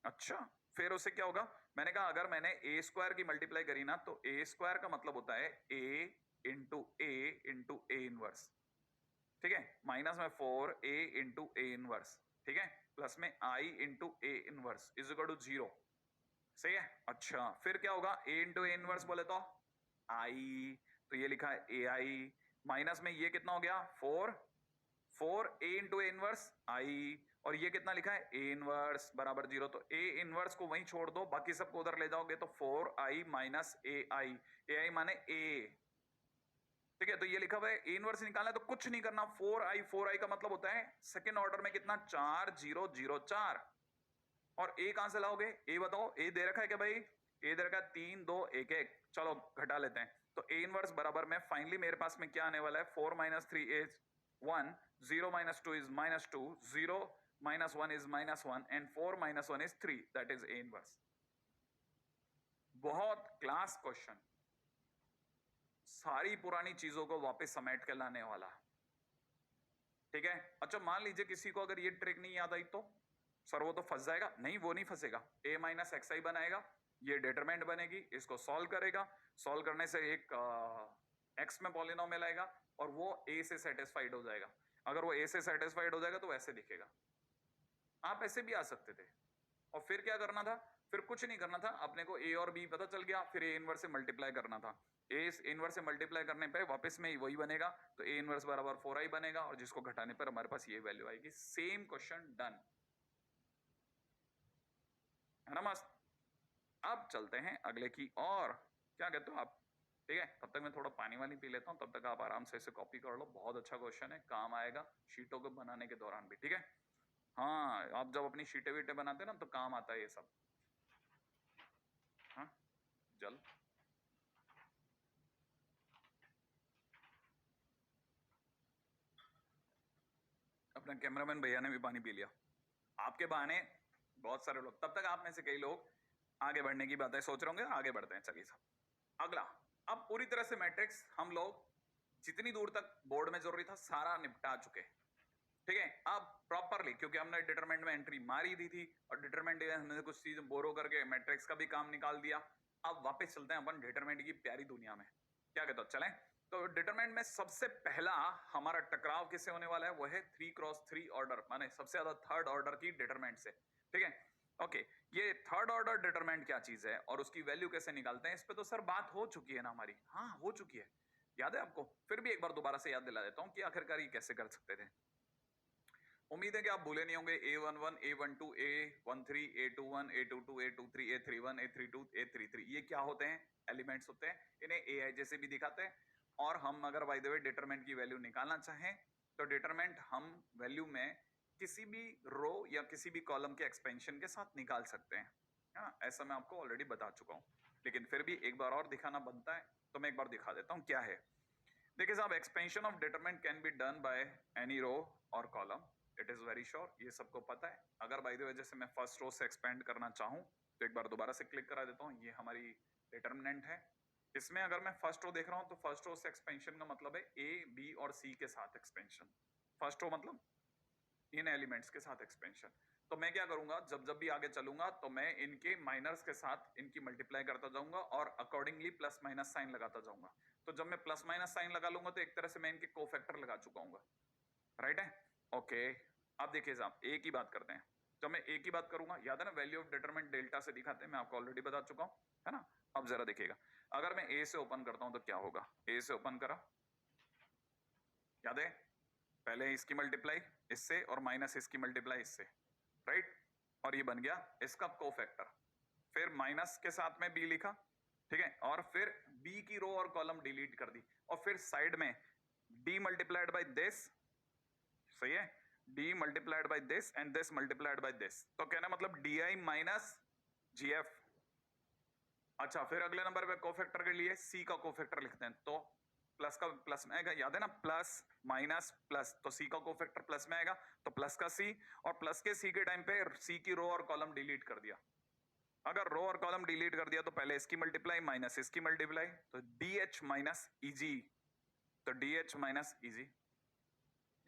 अच्छा फिर उससे क्या होगा? मैंने कहा अगर मैंने ए स्क्वायर की मल्टीप्लाई करी ना तो ए स्क्वायर का मतलब होता है ए इंटू ए इनवर्स। ठीक है, माइनस में 4a इंटू ए इनवर्स, ठीक है, प्लस में i into A inverse is equal to 0। सही है। अच्छा फिर क्या होगा? a इंटू ए इनवर्स बोले तो i, तो ये लिखा है ai माइनस में ये कितना हो गया? 4 a into A inverse i और ये कितना लिखा है? a इनवर्स बराबर 0। तो a इनवर्स को वहीं छोड़ दो, बाकी सबको उधर ले जाओगे तो 4i माइनस ai माने a। ठीक है, तो ये लिखा हुआ है a इनवर्स निकालना है तो कुछ नहीं करना, 4i का मतलब होता है सेकंड ऑर्डर में कितना? 4 0 0 4। और a कहां से लाओगे? a बताओ, a दे रखा है क्या भाई? a दे रखा है 3 2 1 1। चलो घटा लेते हैं, तो a इनवर्स बराबर में फाइनली मेरे पास में क्या आने वाला है? 4 minus 3 is 1, 0 minus 2 is minus 2, 0 minus 1 is minus 1 and 4 minus 1 is 3, that is a inverse. बहुत क्लास क्वेश्चन, सारी पुरानी चीजों को वापस समेट के लाने वाला। ठीक है, अच्छा मान लीजिए किसी को अगर ये ट्रिक नहीं याद आई तो सर वो तो फंस जाएगा। नहीं वो नहीं फंसेगा, a माइनस एक्स आई बनाएगा, ये डिटरमिनेंट बनेगी, इसको सॉल्व करेगा, सॉल्व करने से एक x में पॉलिनोमियल आएगा और वो a से सेटिस्फाइड हो जाएगा। अगर वो a से सेटिस्फाइड हो जाएगा तो ऐसे दिखेगा। आप ऐसे भी आ सकते थे। और फिर क्या करना था? फिर कुछ नहीं करना था, अपने को a और b पता चल गया, फिर a इनवर्स से मल्टीप्लाई करना था। a इनवर्स से मल्टीप्लाई करने पे वापस में वही बनेगा, तो a इनवर्स बराबर 4i बनेगा और जिसको घटाने पर हमारे पास ये वैल्यू आएगी। सेम क्वेश्चन डन है ना मस्त। अब चलते हैं अगले की और, क्या कहते हो आप? ठीक है, तब तक मैं थोड़ा पानी वानी पी लेता हूँ, तब तक आप आराम से इसे कॉपी कर लो। बहुत अच्छा क्वेश्चन है, काम आएगा शीटों को बनाने के दौरान भी। ठीक है, हाँ आप जब अपनी शीटें वीटें बनाते हैं ना तो काम आता है ये सब। हाँ जल अपना कैमरामैन भैया ने भी पानी पी लिया। आपके बहाने बहुत सारे लोग, तब तक आप में से कई लोग आगे बढ़ने की बातें सोच रहे होंगे। आगे बढ़ते हैं, चलिए साहब अगला। अब पूरी तरह से मैट्रिक्स हम लोग जितनी दूर तक बोर्ड में जरूरी था सारा निपटा चुके। ठीक है, अब प्रॉपरली क्योंकि हमने डिटरमिनेंट में एंट्री मारी दी थी और डिटरमिनेंट हमने कुछ चीज बोरो करके मैट्रिक्स का भी काम निकाल दिया। अब वापस चलते हैं अपन डिटरमिनेंट की प्यारी दुनिया में। क्या कहते हो चलें? तो डिटरमिनेंट में सबसे पहला हमारा टकराव किससे होने वाला है? वो है 3x3 ऑर्डर, माने सबसे ज्यादा थर्ड ऑर्डर की डिटरमिनेंट से। ठीक है, ओके ये थर्ड ऑर्डर डिटरमिनेंट क्या चीज है और उसकी वैल्यू कैसे निकालते हैं, इस पे तो सर बात हो चुकी है ना हमारी। हाँ हो चुकी है, याद है आपको? फिर भी एक बार दोबारा से याद दिला देता हूं कि आखिरकार ये कैसे कर सकते थे। उम्मीद है कि आप भूले नहीं होंगे A11, A12, A13, A21, A22, A23, A31, A32, A33 ये क्या होते हैं? एलिमेंट्स होते हैं। इन्हें AI जैसे भी दिखाते हैं। और हम अगर बाय द वे डिटरमिनेंट की वैल्यू निकालना चाहें तो डिटरमिनेंट हम वैल्यू में किसी भी रो या किसी भी कॉलम के एक्सपेंशन के साथ निकाल सकते हैं। हाँ, ऐसा मैं आपको ऑलरेडी बता चुका हूं, लेकिन फिर भी एक बार और दिखाना बनता है, तो मैं एक बार दिखा देता हूं क्या है। देखिए साहब, expansion of determinant can be done by any row और column. It is very sure, ये सबको पता है। अगर बाय द वे जैसे मैं फर्स्ट रो से एक्सपेंड करना चाहूं तो एक बार दोबारा से क्लिक करा देता हूं, ये हमारी डिटरमिनेंट है। इसमें अगर मैं फर्स्ट रो देख रहा हूं तो फर्स्ट रो से एक्सपेंशन का मतलब है ए, बी और सी के साथ एक्सपेंशन। फर्स्ट रो मतलब इन एलिमेंट्स के साथ एक्सपेंशन। तो मैं क्या करूंगा, जब जब भी आगे चलूंगा तो मैं इनके माइनर्स के साथ इनकी मल्टीप्लाई करता जाऊंगा और अकॉर्डिंगली प्लस माइनस साइन लगाता जाऊंगा। तो जब मैं प्लस माइनस साइन लगा लूंगा तो एक तरह से मैं इनके कोफैक्टर लगा चुका हूँ। राइट है? ओके, अब देखिए साहब, ए की बात करते हैं। जब मैं ए की बात करूंगा, याद है ना, वैल्यू ऑफ डिटरमिनेंट डेल्टा से दिखाते हैं, मैं आपको ऑलरेडी बता चुका हूं, है ना। अब जरा देखिएगा, अगर मैं ए से ओपन करता हूं तो क्या होगा। ए से ओपन करा, याद है, पहले इसकी मल्टीप्लाई इससे और माइनस इसकी मल्टीप्लाई इससे, राइट, और ये बन गया इसका कोफैक्टर। फिर माइनस के साथ में बी लिखा, ठीक है, और फिर बी की रो और कॉलम डिलीट कर दी, और फिर साइड में डी मल्टीप्लाइड बाय दिस, सही है, D multiplied by this and this multiplied by this. तो कहना मतलब D I minus G F. अच्छा, फिर अगले नंबर पे कोफैक्टर के लिए सी का कोफैक्टर लिखते हैं, तो प्लस का प्लस में आएगा, याद है ना, प्लस माइनस प्लस, तो सी का कोफैक्टर प्लस में आएगा, तो प्लस का सी, और प्लस के सी के टाइम पे सी की रो और कॉलम डिलीट कर दिया। अगर रो और कॉलम डिलीट कर दिया तो पहले इसकी मल्टीप्लाई माइनस इसकी मल्टीप्लाई, तो डी एच माइनस इजी, तो डी एच माइनस इजी।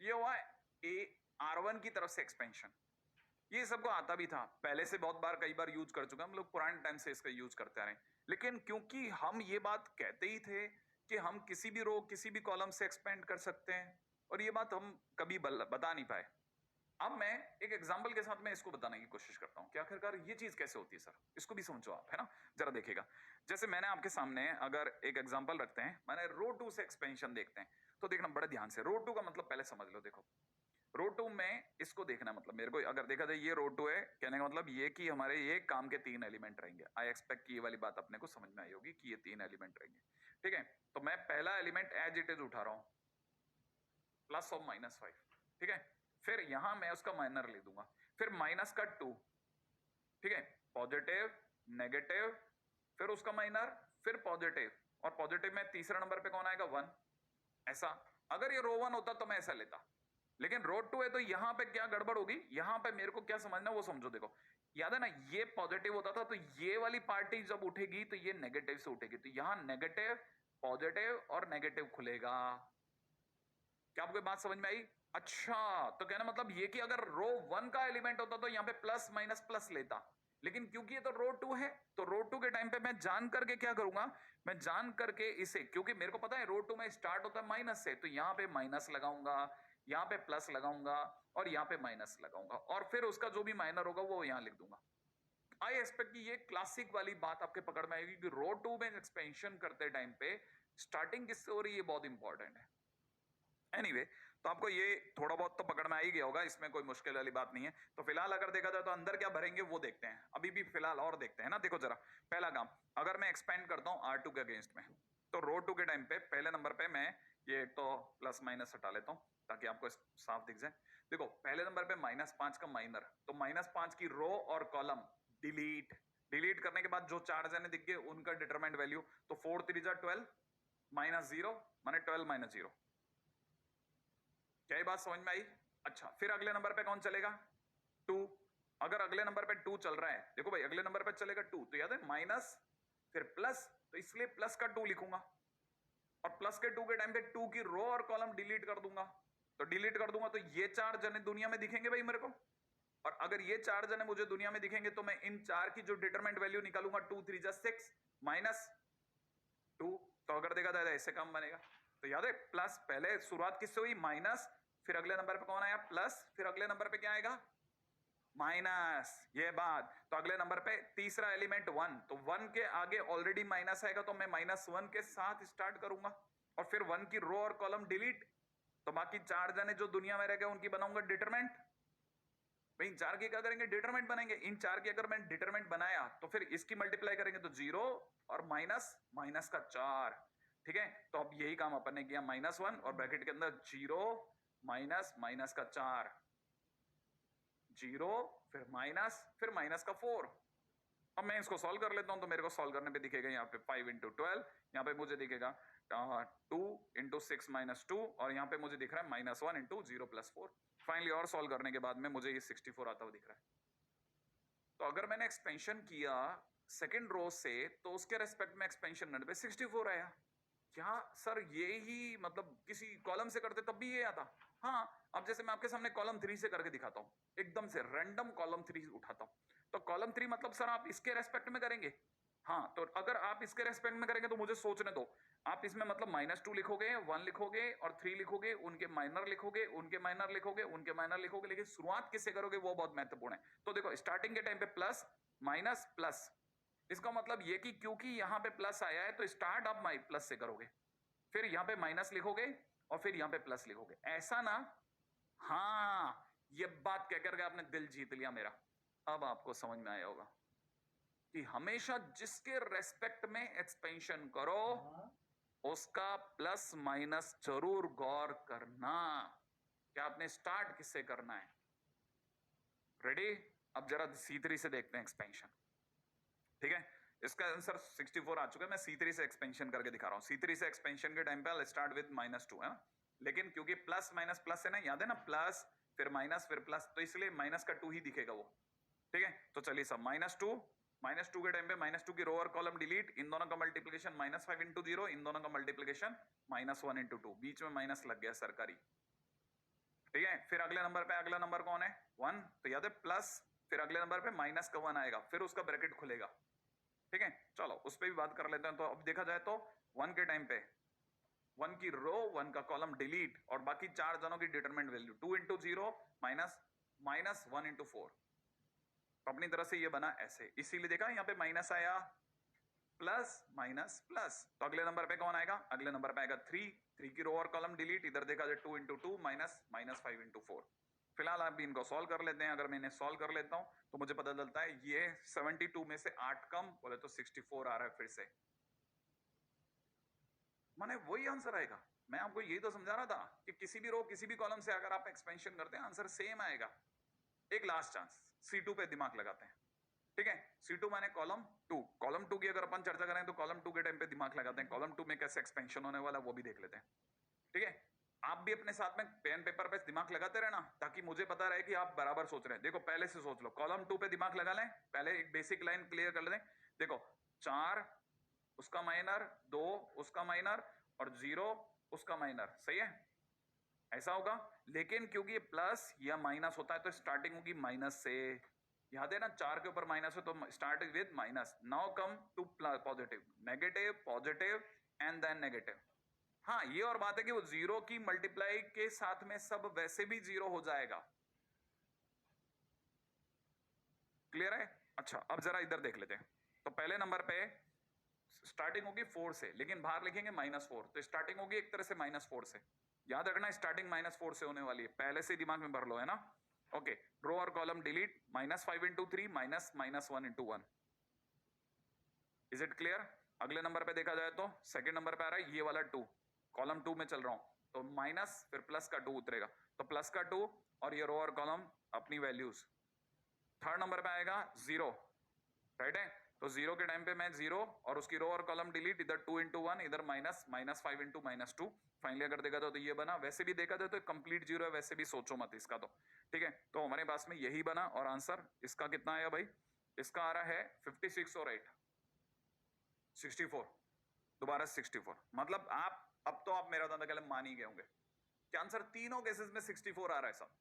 ये हुआ ए R1 की तरफ से एक्सपेंशन। ये सबको आता भी था, पहले से बहुत बार कई बार यूज कर चुके हैं हम लोग, पुराने टाइम से इसका यूज करते आ रहे हैं। लेकिन क्योंकि हम ये बात कहते ही थे कि हम किसी भी रो किसी भी कॉलम से एक्सपेंड कर सकते हैं, और ये बात हम कभी बता नहीं पाए। अब मैं एक एग्जांपल के साथ में इसको बताने की कोशिश करता हूं कि आखिरकार ये चीज कैसे होती है सर, इसको भी समझो आप, है ना। जरा देखिएगा, जैसे मैंने आपके सामने अगर एक एग्जांपल रखते हैं, मैंने रो 2 से एक्सपेंशन देखते हैं, तो देखना बड़े ध्यान से। रो 2 का मतलब पहले समझ लो। देखो, रो 2 में इसको देखना, मतलब मेरे को अगर देखा जाए ये रो 2 है, कहने का मतलब ये कि हमारे ये काम के 3 एलिमेंट रहेंगे। आई एक्सपेक्ट कि ये वाली बात अपने को समझ में आई होगी कि ये 3 एलिमेंट रहेंगे, ठीक है। तो मैं पहला एलिमेंट एज इट इज उठा रहा हूं, प्लस और -5, ठीक है। फिर यहां मैं उसका माइनर ले दूंगा, फिर माइनस का 2, ठीक है, पॉजिटिव नेगेटिव, फिर उसका माइनर, फिर पॉजिटिव, और पॉजिटिव में तीसरा नंबर पे कौन आएगा, 1। ऐसा, अगर ये रो 1 होता तो मैं ऐसा लेता, लेकिन रो 2 है तो यहां पे क्या गड़बड़ होगी, यहां पे मेरे को क्या समझना वो समझो। देखो, याद है ना, ये पॉजिटिव होता था तो ये वाली पार्टी जब उठेगी तो ये नेगेटिव से उठेगी, तो यहां नेगेटिव पॉजिटिव और नेगेटिव खुलेगा। क्या आपको बात समझ में आई? अच्छा, तो कहना मतलब ये कि अगर रो 1 का एलिमेंट होता तो यहां पे प्लस माइनस प्लस लेता, लेकिन क्योंकि ये तो रो 2 है, तो रो 2 के टाइम पे मैं जान करके क्या करूंगा, मैं जान करके इसे, क्योंकि मेरे को पता है रो 2 में स्टार्ट होता है माइनस से, तो यहां पे माइनस लगाऊंगा, यहां पे प्लस लगाऊंगा, और यहां पे माइनस लगाऊंगा, और फिर उसका जो भी माइनर होगा वो यहां लिख दूंगा। आई एक्सपेक्ट कि ये क्लासिक वाली बात आपके पकड़ में आएगी कि रो 2 में एक्सपेंशन करते टाइम पे स्टार्टिंग किससे हो रही है, ये बहुत इंपॉर्टेंट है। एनीवे, तो आपको ये थोड़ा बहुत तो पकड़ में आ ही गया होगा, इसमें कोई मुश्किल वाली बात नहीं है। तो फिलहाल अगर देखा जाए तो अंदर क्या भरेंगे वो देखते हैं, अभी भी फिलहाल और देखते हैं ना। देखो जरा, पहला काम, अगर मैं एक्सपेंड करता हूं R2 के अगेंस्ट में, तो रो 2 के टाइम पे पहले नंबर पे मैं ये तो प्लस माइनस हटा लेता हूं ताकि आपको साफ दिख जाए। देखो, पहले नंबर पे -5 का माइनर, तो -5 की रो और कॉलम डिलीट, डिलीट करने के बाद जो 4 जने दिख गए उनका डिटरमिनेंट वैल्यू, तो 4 3 जा 12 -0 माने 12 - 0। क्या ये बात समझ में आई? अच्छा, फिर अगले नंबर पे कौन चलेगा, 2। अगर अगले नंबर पे 2 चल रहा है, देखो भाई अगले नंबर पे चलेगा 2, तो याद है माइनस फिर प्लस, तो इसलिए प्लस का 2 लिखूंगा, और प्लस के 2 के टाइम पे 2 की रो और कॉलम डिलीट कर दूंगा, तो डिलीट कर दूंगा तो ये 4 जने दुनिया में दिखेंगे भाई मेरे को, और अगर ये 4 जने मुझे दुनिया में दिखेंगे तो मैं इन 4 की जो डिटरमिनेंट वैल्यू निकालूंगा, 2 3 जा 6 -2, तो अगर देखा जाए ऐसे काम बनेगा। तो याद है, प्लस पहले शुरुआत किससे हुई, माइनस, फिर अगले नंबर पे कौन आया, प्लस, फिर अगले नंबर पे क्या आएगा, माइनस, ये बात। तो अगले नंबर पे तीसरा एलिमेंट 1, तो 1 के आगे ऑलरेडी माइनस आएगा, तो मैं -1 के साथ स्टार्ट करूंगा, और फिर 1 की रो और कॉलम डिलीट, तो बाकी 4 जने जो दुनिया में रह गए उनकी बनाऊंगा डिटरमिनेंट, भाई इन चार की क्या करेंगे, डिटरमिनेंट बनाएंगे। इन चार की अगर मैंने डिटरमिनेंट बनाया तो फिर इसकी मल्टीप्लाई करेंगे तो 0 और माइनस माइनस का 4। ठीक है, तो अब यही काम अपन ने किया, -1 और ब्रैकेट के अंदर 0 माइनस माइनस का 4, 0 फिर माइनस का 4। अब मैं इसको सॉल्व कर लेता हूं, तो मेरे को सॉल्व करने पे दिखेगा यहाँ पे 5 इंटू 12, यहाँ पे मुझे दिखेगा 2 इंटू 6 माइनस 2, और यहाँ पे मुझे दिख रहा है -1 इंटू 0 प्लस 4। फाइनली और सॉल्व करने के बाद में मुझे ये 64 आता हुआ दिख रहा है। तो अगर मैंने एक्सपेंशन किया सेकंड रो से, तो उसके रेस्पेक्ट में एक्सपेंशन करने पे 64 आया। क्या सर ये ही मतलब किसी कॉलम से करते तब भी ये आता? हाँ, अब जैसे मैं आपके सामने कॉलम 3 से करके दिखाता हूँ, एकदम से रैंडम कॉलम 3 उठाता हूँ। तो कॉलम 3 मतलब सर आप इसके रेस्पेक्ट में करेंगे? हाँ, तो अगर आप इसके रेस्पेक्ट में करेंगे तो मुझे सोचने दो। आप इसमें मतलब -2 लिखोगे, 1 लिखोगे और 3 लिखोगे, उनके माइनर लिखोगे, उनके माइनर लिखोगे, उनके माइनर लिखोगे, लेकिन शुरुआत किससे करोगे वो बहुत महत्वपूर्ण है। तो देखो स्टार्टिंग के टाइम पे प्लस माइनस प्लस, इसका मतलब ये कि क्योंकि यहां पे प्लस आया है तो स्टार्ट आप प्लस से करोगे, फिर यहां पे माइनस लिखोगे और फिर यहां पे प्लस लिखोगे, ऐसा ना? हाँ, ये बात कह करके आपने दिल जीत लिया मेरा। अब आपको समझ में आया होगा कि हमेशा जिसके रेस्पेक्ट में एक्सपेंशन करो उसका प्लस माइनस जरूर गौर करना कि आपने स्टार्ट किससे करना है। रेडी? अब जरा C3 से देखते हैं एक्सपेंशन। ठीक है, इसका आंसर 64 आ चुका है। मैं C3 से एक्सपेंशन करके दिखा रहा हूं। C3 से एक्सपेंशन के टाइम पे आई स्टार्ट विद -2 है ना, लेकिन क्योंकि प्लस माइनस प्लस है ना, याद है ना, प्लस फिर माइनस फिर प्लस, तो इसलिए माइनस का 2 ही दिखेगा वो। ठीक है, तो चलिए सब -2 के टाइम पे -2 की रो और कॉलम डिलीट, इन दोनों का मल्टीप्लिकेशन -5 इंटू 0, इन दोनों का मल्टीप्लिकेशन -1 इंटू 2, बीच में माइनस लग गया सरकारी। ठीक है, फिर अगले नंबर पे, अगला नंबर कौन है? 1, तो याद है प्लस, फिर अगले नंबर पे माइनस का 1 आएगा, फिर उसका ब्रैकेट खुलेगा। ठीक है, चलो उस पर भी बात कर लेते हैं। तो अब देखा जाए तो 1 के टाइम पे 1 की रो 1 का कॉलम डिलीट और बाकी चार जनों की determinant value 2 into 0 minus 1 into 4। अपनी तरह से ये बना ऐसे, इसीलिए देखा यहाँ पे माइनस आया, प्लस माइनस प्लस। तो अगले नंबर पे कौन आएगा? अगले नंबर पे आएगा 3 की रो और कॉलम डिलीट, इधर देखा जाए 2 इंटू 2 -5 इंटू 4। फिलहाल आप भी इनको सॉल्व कर लेते हैं। अगर मैं इन्हें सॉल्व कर लेता हूं तो मुझे पता चलता है ये 72 में से 8 कम बोले तो 64 आ रहा है फिर से, माने वही आंसर आएगा। मैं आपको यही तो समझा रहा था कि किसी भी रो किसी भी कॉलम से अगर आप एक्सपेंशन करते हैं आंसर सेम आएगा। एक लास्ट चांस, C2 पे दिमाग लगाते हैं। ठीक है, C2 माने कॉलम 2। कॉलम 2 की अगर अपन चर्चा करें तो कॉलम 2 के टाइम पे दिमाग लगाते हैं, कॉलम 2 में कैसे एक्सपेंशन होने वाला वो भी देख लेते हैं। ठीक है, आप भी अपने साथ में पेन पेपर पे दिमाग लगाते रहना ताकि मुझे पता रहे कि आप बराबर सोच रहे हैं। देखो पहले से सोच लो, कॉलम 2 पे दिमाग लगा लें, पहले एक बेसिक लाइन क्लियर कर लें। देखो 4 उसका माइनर, 2 उसका माइनर और 0 उसका माइनर, सही है? ऐसा होगा, लेकिन क्योंकि ये प्लस या माइनस होता है तो स्टार्टिंग होगी माइनस से। याद है ना, 4 के ऊपर माइनस है तो start with minus. Now come to positive, negative, positive and then negative. हाँ, ये और बात है कि वो 0 की मल्टीप्लाई के साथ में सब वैसे भी 0 हो जाएगा। क्लियर है? अच्छा, अब जरा इधर देख लेते हैं। तो पहले नंबर पे स्टार्टिंग होगी 4 से, लेकिन बाहर लिखेंगे -4, तो स्टार्टिंग होगी एक तरह से -4 से। याद रखना स्टार्टिंग -4 से होने वाली है, पहले से दिमाग में भर लो, है ना? ओके, रो और column delete, -5 into 3 -1 into 1। Is it clear? अगले नंबर पे देखा जाए तो सेकंड नंबर पे आ रहा है ये वाला 2, कॉलम 2 में चल रहा हूं, तो माइनस फिर प्लस का 2 उतरेगा, तो प्लस का 2 और ये रो और कॉलम अपनी वैल्यूज। थर्ड नंबर पे आएगा 0, राइट है? तो 0 के टाइम पे मैं 0 और उसकी रो और कॉलम डिलीट, इधर 2 इंटू 1, इधर -5 इंटू -2। फाइनली अगर देखा तो ये बना। वैसे भी देखा जाए तो कंप्लीट 0 है, वैसे भी सोचो मत इसका तो। ठीक है, तो हमारे पास में यही बना और आंसर इसका कितना आया भाई? इसका आ रहा है 56 और 8 64, दोबारा 64। मतलब आप अब तो आप मेरा दादा मान ही गए होंगे कि आंसर तीनों केसेस में 64 आ रहा है सब।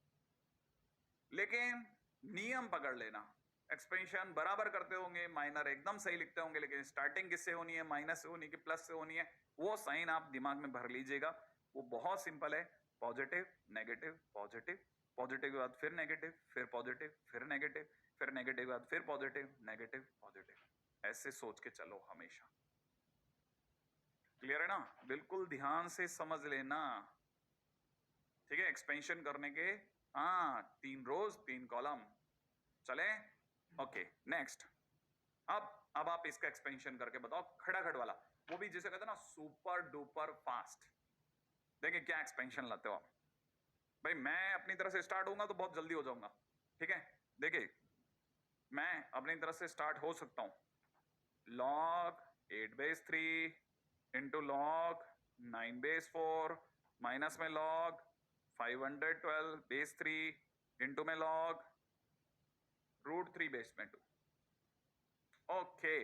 लेकिन नियम पकड़ लेना, एक्सपेंशन बराबर करते होंगे, माइनर एकदम सही लिखते होंगे, लेकिन स्टार्टिंग किससे होनी है? माइनस से होनी कि प्लस से होनी है? वो साइन आप दिमाग में भर लीजिएगा, वो बहुत सिंपल है। पॉजिटिव नेगेटिव पॉजिटिव, पॉजिटिव के बाद फिर नेगेटिव, फिर पॉजिटिव, फिर नेगेटिव, फिर नेगेटिव के बाद फिर पॉजिटिव, नेगेटिव पॉजिटिव, ऐसे सोच के चलो हमेशा। क्लियर है ना? बिल्कुल ध्यान से समझ लेना। ठीक है, एक्सपेंशन करने के हाँ, 3 रोज 3 कॉलम। चले? Okay, next. अब आप इसका एक्सपेंशन करके बताओ, खड़ाखड़ वाला, वो भी जिसे कहते हैं ना सुपर डुपर फास्ट। देखिए क्या एक्सपेंशन लाते हो आप। भाई मैं अपनी तरफ से स्टार्ट होऊंगा तो बहुत जल्दी हो जाऊंगा, ठीक है। देखिए मैं अपनी तरफ से स्टार्ट हो सकता हूं। log 8 base 3 into log 9 base 4 minus में log 512 बेस 3 इंटू में log रूट 3 बेस में 2। ओके,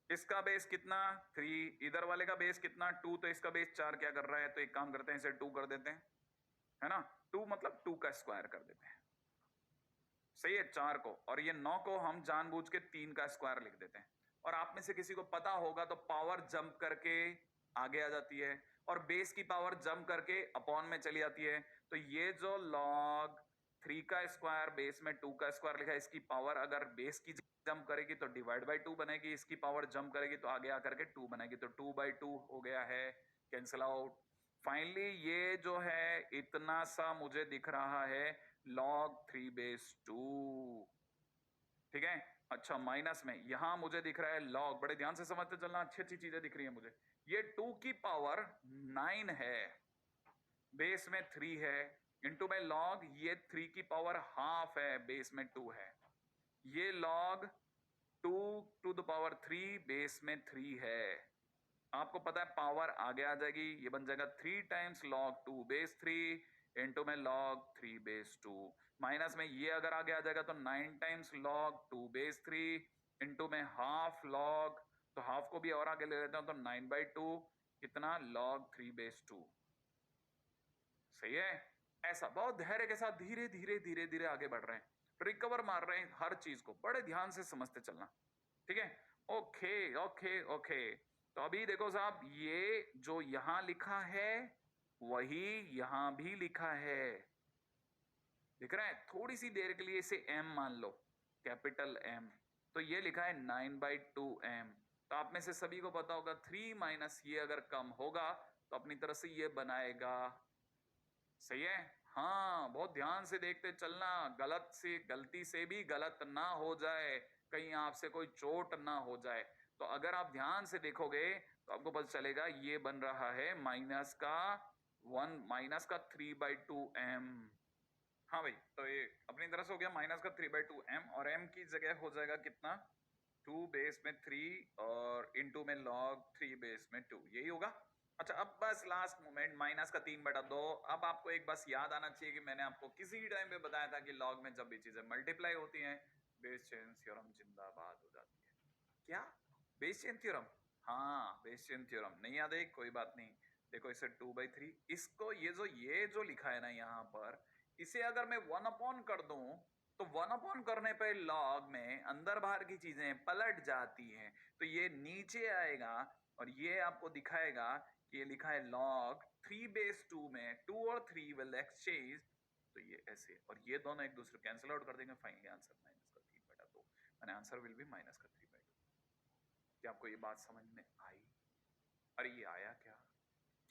इसका बेस कितना 3, इधर वाले का बेस कितना 2, तो इसका बेस 4 क्या कर रहा है, तो एक काम करते हैं इसे 2 कर देते हैं, है ना। 2 मतलब 2 का स्क्वायर कर देते हैं, सही है। 4 को और ये 9 को हम जानबूझ के 3 का स्क्वायर लिख देते हैं। और आप में से किसी को पता होगा तो पावर जंप करके आगे आ जाती है और बेस की पावर जंप करके अपॉन में चली जाती है। तो ये जो log 3 का स्क्वायर बेस में 2 का स्क्वायर लिखा है, इसकी पावर अगर बेस की जंप करेगी तो डिवाइड बाई 2 बनेगी, इसकी पावर जंप करेगी तो आगे आकर के 2 बनेगी, तो 2/2 हो गया है, कैंसिल आउट। फाइनली ये जो है इतना सा मुझे दिख रहा है log 3 बेस 2, ठीक है। अच्छा माइनस में यहां मुझे दिख रहा है log, बड़े ध्यान से समझते चलना, अच्छी अच्छी चीजें दिख रही है मुझे। ये 2 की पावर 9 है, बेस में 3 है, इंटू में log ये 3 की पावर हाफ है, बेस में 2 है। ये log 2 to the power 3 base में 3 है। आपको पता है पावर आगे आ जाएगी, ये बन जाएगा 3 टाइम्स log 2 बेस 3 इंटू में log 3 बेस 2। माइनस में ये अगर आगे आ जाएगा तो 9 टाइम्स log 2 बेस 3 इंटू में हाफ log, तो हाफ को भी और आगे ले लेता हूं तो 9/2 कितना log 3 बेस 2। सही है। ऐसा बहुत धैर्य के साथ धीरे धीरे धीरे धीरे आगे बढ़ रहे हैं, रिकवर मार रहे हैं हर चीज को, बड़े ध्यान से समझते चलना, ठीक है। ओके ओके ओके, तो अभी देखो साहब, ये जो यहां लिखा है वही यहां भी लिखा है, दिख रहा है। थोड़ी सी देर के लिए इसे m मान लो, कैपिटल M, तो ये लिखा है 9/2m। तो आप में से सभी को पता होगा 3 माइनस ये अगर कम होगा तो अपनी तरफ से ये बनाएगा, सही है। हाँ बहुत ध्यान से देखते चलना, गलत से गलती से भी गलत ना हो जाए, कहीं आपसे कोई चोट ना हो जाए। तो अगर आप ध्यान से देखोगे तो आपको पता चलेगा ये बन रहा है माइनस का 3/2m। हाँ भाई, तो ये अपनी तरफ से हो गया माइनस का 3/2m, और m की जगह हो जाएगा कितना 2 बेस में 3 और इंटू में log 3 बेस में 2, यही होगा। अच्छा अब बस लास्ट मोमेंट, माइनस का 3/2। अब आपको एक बस याद आना चाहिए कि मैंने आपको किसी टाइम पे बताया था कि लॉग में जब भी चीजें मल्टीप्लाई होती हैं बेस चेन थ्योरम जिंदाबाद हो जाती है। क्या बेस चेन थ्योरम? हाँ बेस चेन थ्योरम, नहीं याद है, कोई बात नहीं। देखो इसे 2/3, इसको ये जो लिखा है ना यहाँ पर, इसे अगर मैं 1 कर दूं तो 1 करने पे log में अंदर बाहर की चीजें पलट जाती हैं, तो ये नीचे आएगा और ये आपको दिखाएगा कि ये लिखा है log 3 बेस 2 में 2 और 3 विल एक्सचेंज, तो ये ऐसे, और ये दोनों एक दूसरे कैंसिल आउट कर देंगे। फाइनली आंसर माइनस का 3/2, यानी आंसर विल बी माइनस का 3/2। क्या आपको ये बात समझ में आई? अरे ये आया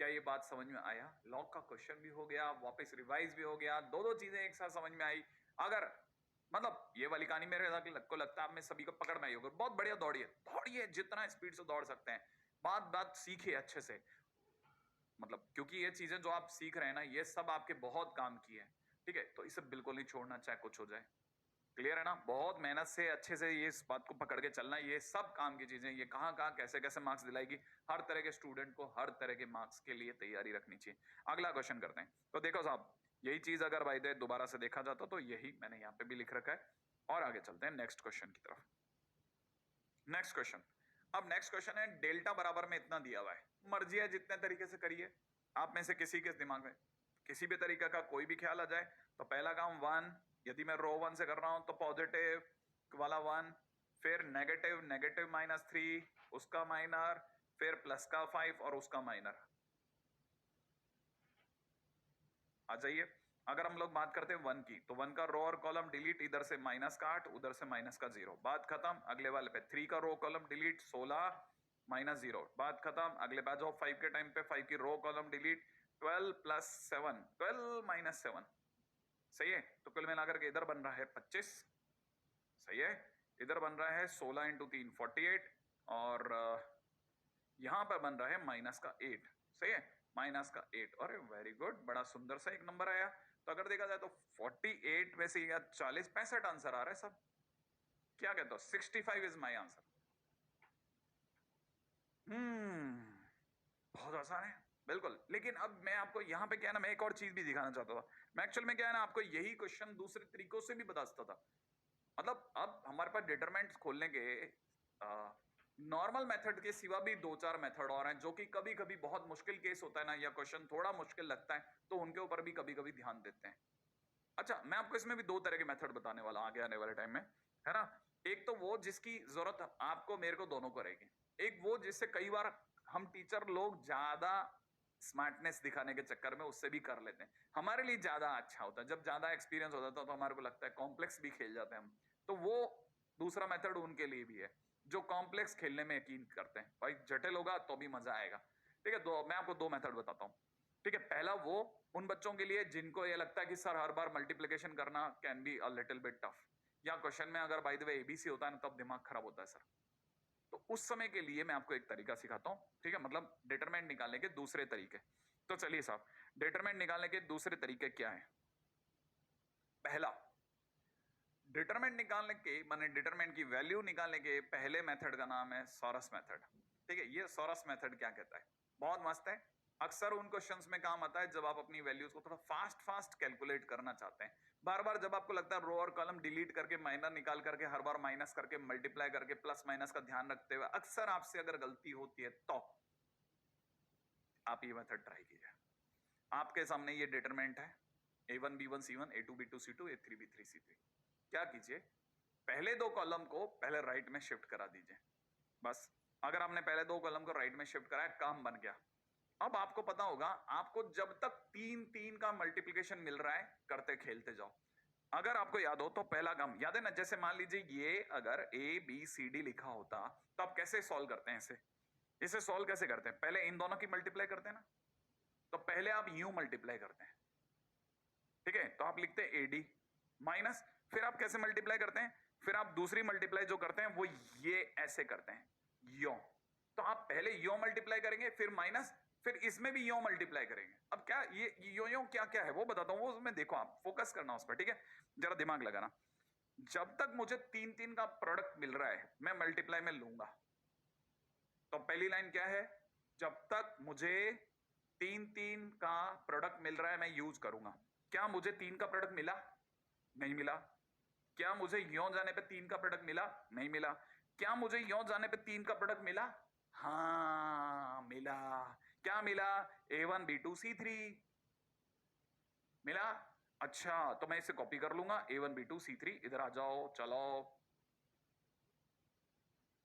क्या ये बात समझ में आया? लॉग का क्वेश्चन भी हो गया, वापस रिवाइज भी हो गया, दो चीजें एक साथ समझ में आई। अगर मतलब ये वाली कहानी मेरे को लगता है आप में सभी को पकड़ में आई होगी। बहुत बढ़िया, दौड़िए जितना स्पीड से दौड़ सकते हैं, बात सीखिए अच्छे से, मतलब क्योंकि ये चीजें जो आप सीख रहे हैं ना ये सब आपके बहुत काम की है, ठीक है। तो इसे बिल्कुल नहीं छोड़ना चाहे कुछ हो जाए, क्लियर है ना। बहुत मेहनत से अच्छे से ये इस बात को पकड़ के चलना, ये सब काम की चीजें, ये कहाँ कैसे कैसे मार्क्स दिलाएगी, हर तरह के स्टूडेंट को हर तरह के मार्क्स के लिए तैयारी रखनी चाहिए। अगला क्वेश्चन करते हैं। तो देखो साहब, यही चीज अगर भाई दोबारा से देखा जाता तो यही मैंने यहाँ पे भी लिख रखा है, और आगे चलते हैं नेक्स्ट क्वेश्चन की तरफ। नेक्स्ट क्वेश्चन, अब नेक्स्ट क्वेश्चन है डेल्टा बराबर में इतना दिया हुआ है, मर्जी है जितने तरीके से करिए, आप में से किसी के दिमाग में किसी भी तरीका का कोई भी ख्याल आ जाए। तो पहला काम 1, यदि मैं रो 1 से कर रहा हूं तो पॉजिटिव वाला 1, फिर नेगेटिव -3 उसका माइनर, फिर प्लस का 5 और उसका माइनर। आ जाइए, अगर हम लोग बात करते हैं 1 की, तो 1 का रो और कॉलम डिलीट, इधर से -8 उधर से -0, बात खत्म। अगले वाले पे 3 का रो कॉलम डिलीट, 16 -0, बात खत्म। अगले बात जाओ 5 के टाइम पे 5 की रो कॉलम डिलीट, 12 + 7 12 - 7 सही है, तो कुल मिलाकर के इधर बन रहा है 25, सही है, इधर बन रहा है 16 इंटू 3 48 और यहां पर बन रहा है माइनस का 8, सही है, माइनस का 8। अरे वेरी गुड, बड़ा सुंदर सा एक नंबर आया। तो अगर देखा जाए तो 48 में से या 40 65 आंसर आ रहा है सब। क्या कहते हो, 65 इज माई आंसर। बहुत आसान है बिल्कुल। लेकिन अब मैं आपको यहाँ पे क्या है ना, मैं एक और चीज भी दिखाना चाहता था। मैं एक्चुअल में क्या है ना, आपको यही क्वेश्चन दूसरे तरीकों से भी बता सकता था। मतलब अब हमारे पास डिटरमिनेंट्स खोलने के नॉर्मल मेथड के सिवा भी 2-4 मेथड और हैं, जो कि कभी कभी बहुत मुश्किल केस होता है ना, या क्वेश्चन थोड़ा मुश्किल लगता है, तो उनके ऊपर भी कभी कभी ध्यान देते हैं। अच्छा, मैं आपको इसमें भी 2 तरह के मेथड बताने वाला आगे आने वाले टाइम में, है ना। एक तो वो जिसकी जरूरत आपको मेरे को दोनों को रहेगी, एक वो जिससे कई बार हम टीचर लोग ज्यादा स्मार्टनेस दिखाने के चक्कर में उससे भी कर लेते हैं। हमारे लिए ज्यादा अच्छा होता है, जब ज्यादा एक्सपीरियंस हो जाता है तो हमारे को लगता है कॉम्प्लेक्स भी खेल जाते हैं हम। तो वो दूसरा मेथड उनके लिए भी है जो कॉम्प्लेक्स खेलने में यकीन करते हैं। भाई जटिल होगा तो भी मजा आएगा। ठीक है, मैं आपको 2 मेथड बताता हूँ। ठीक है, पहला वो उन बच्चों के लिए जिनको ये लगता है कि सर हर बार मल्टीप्लिकेशन करना can be a little bit tough, या क्वेश्चन में अगर बाय द वे एबीसी होता है ना तब दिमाग खराब होता है सर। तो उस समय के लिए मैं आपको एक तरीका सिखाता हूं। ठीक है, मतलब डिटरमिनेंट निकालने के दूसरे तरीके। तो चलिए साहब, डिटरमिनेंट निकालने के दूसरे तरीके क्या है। पहला, डिटरमिनेंट निकालने के माने डिटरमिनेंट की वैल्यू निकालने के पहले मेथड का नाम है सॉरस मेथड। ठीक है, ये सॉरस मेथड क्या कहता है, बहुत मस्त है। अक्सर उन क्वेश्चंस में काम आता है जब आप अपनी वैल्यूज को थोड़ा फास्ट फास्ट कैलकुलेट करना चाहते हैं। बार बार जब आपको लगता है रो और कॉलम डिलीट करके माइनर निकाल करके हर बार माइनस करके मल्टीप्लाई करके प्लस माइनस का ध्यान रखते हुए अक्सर आपसे अगर गलती होती है तो आप ये मेथड ट्राई कीजिए। आपके सामने ये डिटरमिनेंट है a1 b1 c1 a2 b2 c2 a3 b3 c3। क्या कीजिए, पहले 2 कॉलम को पहले राइट में शिफ्ट करा दीजिए। बस, अगर आपने पहले 2 कॉलम को राइट में शिफ्ट कराया, काम बन गया। अब आपको पता होगा, आपको जब तक 3-3 का मल्टीप्लिकेशन मिल रहा है करते खेलते जाओ। अगर आपको याद हो तो पहला काम याद है ना, जैसे मान लीजिए ये अगर a b c d लिखा होता तो आप कैसे सॉल्व करते हैं इसे सॉल्व कैसे करते हैं, पहले इन दोनों की मल्टीप्लाई करते हैं ना, तो पहले आप यूं मल्टीप्लाई करते हैं। ठीक है, तो आप लिखते हैं ad माइनस, फिर आप कैसे मल्टीप्लाई करते हैं, फिर आप दूसरी मल्टीप्लाई जो करते हैं वो ये ऐसे करते हैं, यो। तो आप पहले यो मल्टीप्लाई करेंगे, फिर माइनस, फिर इसमें भी यो मल्टीप्लाई करेंगे। अब क्या ये यो क्या क्या है वो बताता हूं, वो उसमें देखो, आप फोकस करना उस पर। ठीक है, जरा दिमाग लगाना। जब तक मुझे 3-3 का प्रोडक्ट मिल रहा है मैं मल्टीप्लाई में लूंगा। तो पहली लाइन क्या है, जब तक मुझे 3-3 का प्रोडक्ट मिल रहा है मैं यूज करूंगा। क्या मुझे 3 का प्रोडक्ट मिला, नहीं मिला। क्या मुझे यों जाने पे 3 का प्रोडक्ट मिला, नहीं मिला। क्या मुझे यों जाने पे 3 का प्रोडक्ट मिला, हाँ मिला। क्या मिला, a1 b2 c3 मिला। अच्छा, तो मैं इसे कॉपी कर लूंगा, a1 b2 c3, इधर आ जाओ, चलो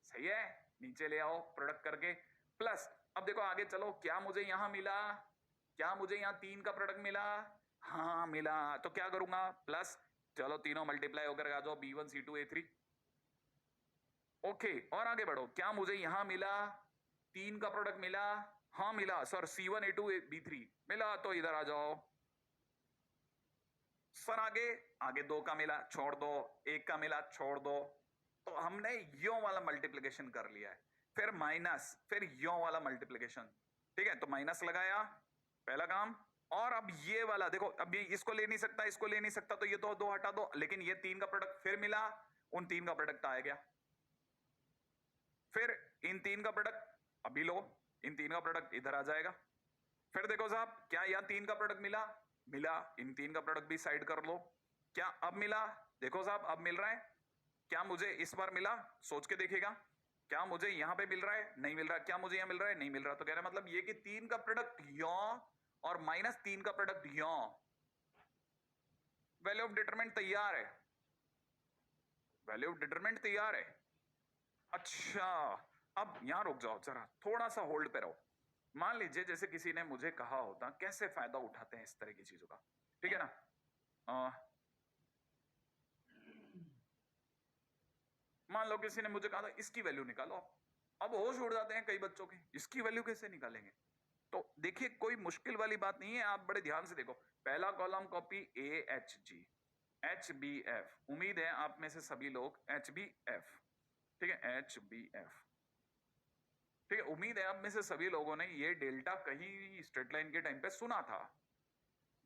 सही है, नीचे ले आओ प्रोडक्ट करके प्लस। अब देखो आगे चलो, क्या मुझे यहां मिला, क्या मुझे यहां 3 का प्रोडक्ट मिला, हाँ मिला। तो क्या करूंगा, प्लस, चलो तीनों मल्टीप्लाई होकर आ जाओ, b1 c2 a3। ओके, और आगे बढ़ो, क्या मुझे यहां मिला, 3 का प्रोडक्ट मिला, हाँ मिला सर, c1 a2 b3 मिला, तो इधर आ जाओ सर। आगे आगे 2 का मिला, छोड़ दो, 1 का मिला, छोड़ दो। तो हमने यो वाला मल्टीप्लिकेशन कर लिया है, फिर माइनस, फिर यो वाला मल्टीप्लिकेशन। ठीक है, तो माइनस लगाया, पहला काम। और अब ये वाला देखो, अब ये इसको ले नहीं सकता, इसको ले नहीं सकता, तो ये तो 2 हटा दो, लेकिन ये 3 का प्रोडक्ट फिर मिला, उन 3 का प्रोडक्ट आ गया। फिर इन 3 का प्रोडक्ट अभी लो, इन 3 का प्रोडक्ट इधर आ जाएगा। फिर देखो साहब, क्या यहां 3 का प्रोडक्ट मिला, मिला, इन 3 का प्रोडक्ट भी साइड कर लो। क्या अब मिला, देखो साहब अब मिल रहा है। क्या मुझे इस बार मिला, सोच के देखिएगा। क्या मुझे यहां पे मिल रहा है, नहीं मिल रहा। क्या मुझे यहां मिल रहा है, नहीं मिल रहा। तो कहना मतलब ये कि 3 का प्रोडक्ट यो और माइनस 3 का product yo, value of determinant तैयार है, वैल्यू ऑफ डिटरमिनेंट तैयार है। अच्छा, अब यहां रुक जाओ जरा, थोड़ा सा होल्ड पे रहो। मान लीजिए जैसे किसी ने मुझे कहा होता, कैसे फायदा उठाते हैं इस तरह की चीजों का, ठीक है ना। मान लो किसी ने मुझे कहा था इसकी वैल्यू निकालो। अब होश उड़ जाते हैं कई बच्चों के, इसकी वैल्यू कैसे निकालेंगे। तो देखिए कोई मुश्किल वाली बात नहीं है, आप बड़े ध्यान से देखो। पहला कॉलम कॉपी AHG, HBF, उम्मीद है आप में से सभी लोग HBF, ठीक है, HBF, ठीक है, उम्मीद है आप में से सभी लोगों ने ये डेल्टा कहीं स्ट्रेट लाइन के टाइम पे सुना था,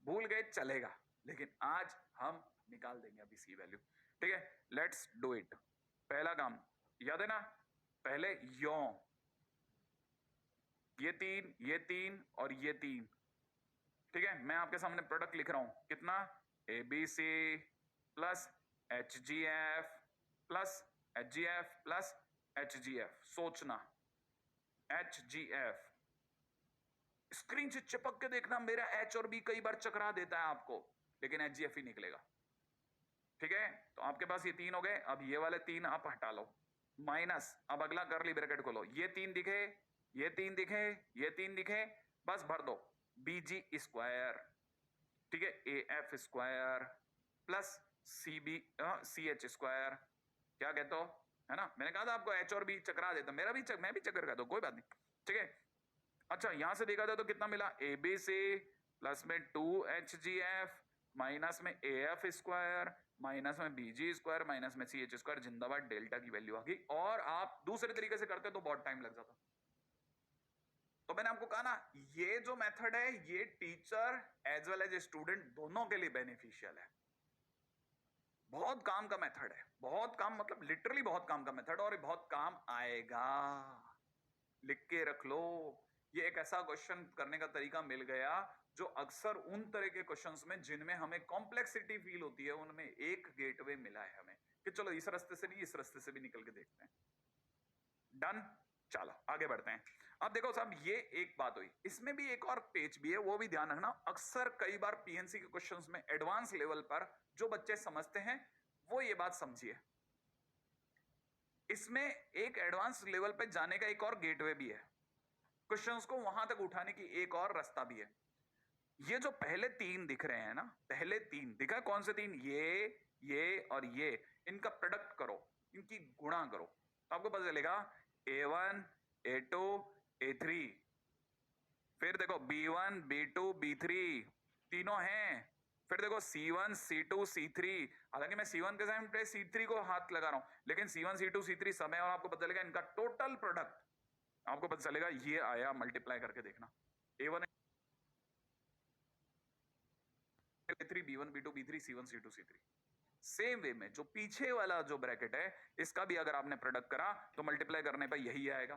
भूल गए चलेगा, लेकिन आज हम निकाल देंगे अभी सी वैल्यू, ठीक है। Let's do it. पहला काम याद है ना, पहले यो, ये तीन और ये तीन, ठीक है। मैं आपके सामने प्रोडक्ट लिख रहा हूं, कितना, ABC plus HGF plus HGF plus HGF, सोचना HGF, स्क्रीन से चिपक के देखना, मेरा H और B कई बार चकरा देता है आपको, लेकिन HGF ही निकलेगा, ठीक है। तो आपके पास ये तीन हो गए, अब ये वाले तीन आप हटा लो, माइनस, अब अगला करली ब्रैकेट खोलो, ये तीन दिखे, ये तीन दिखे, ये तीन दिखे, बस भर दो, BG स्क्वायर, ठीक है, AF square plus CH square, क्या कहते हो, है ना। मैंने कहा था आपको H और B चकरा देता, मैं भी चक्कर करता हूं, कोई बात नहीं, ठीक है। अच्छा यहां से देखा जाए तो कितना मिला, ABC प्लस में 2HGF माइनस में AF स्क्वायर माइनस में BG स्क्वायर माइनस में CH स्क्वायर, जिंदाबाद, डेल्टा की वैल्यू आ गई। और आप दूसरे तरीके से करते तो बहुत टाइम लग जाता। तो मैंने आपको कहा ना, ये जो मेथड है ये teacher as well as student दोनों के लिए बेनिफिशियल है, बहुत काम का मेथड है, बहुत काम मतलब लिटरली बहुत काम का मेथड, और बहुत काम आएगा, लिख के रख लो। ये एक ऐसा क्वेश्चन करने का तरीका मिल गया जो अक्सर उन तरह के क्वेश्चंस में जिनमें हमें कॉम्प्लेक्सिटी फील होती है, उनमें एक गेटवे मिला है हमें कि चलो इस रास्ते से नहीं इस रास्ते से भी निकल के देखते हैं। डन, चलो आगे बढ़ते हैं। अब देखो साहब, ये एक बात हुई, इसमें भी एक और पेज भी है, वो भी ध्यान रखना। अक्सर कई बार पीएनसी के क्वेश्चंस में एडवांस लेवल पर जो बच्चे समझते हैं वो ये बात समझिए, इसमें एक एडवांस लेवल पे जाने का एक और गेटवे भी है, क्वेश्चंस को वहां तक उठाने की एक और रास्ता भी है। ये जो पहले तीन दिख रहे हैं ना, पहले तीन दिखा, कौन से तीन, ये और ये, इनका प्रोडक्ट करो, इनकी गुणा करो, तो आपको पता चलेगा A1 A2 A3, फिर देखो B1 B2 B3 तीनों हैं, फिर देखो C1 C2 C3, हालांकि मैं C1 के टाइम पे C3 को हाथ लगा रहा हूं, लेकिन C1 C2 C3 समय, और आपको पता चलेगा इनका टोटल प्रोडक्ट, आपको पता चलेगा ये आया, मल्टीप्लाई करके देखना, A1 A3 B1 B2 B3 C1 C2 C3। Same way में जो पीछे वाला जो ब्रैकेट है, इसका भी अगर आपने प्रोडक्ट करा तो मल्टीप्लाई करने पर यही आएगा,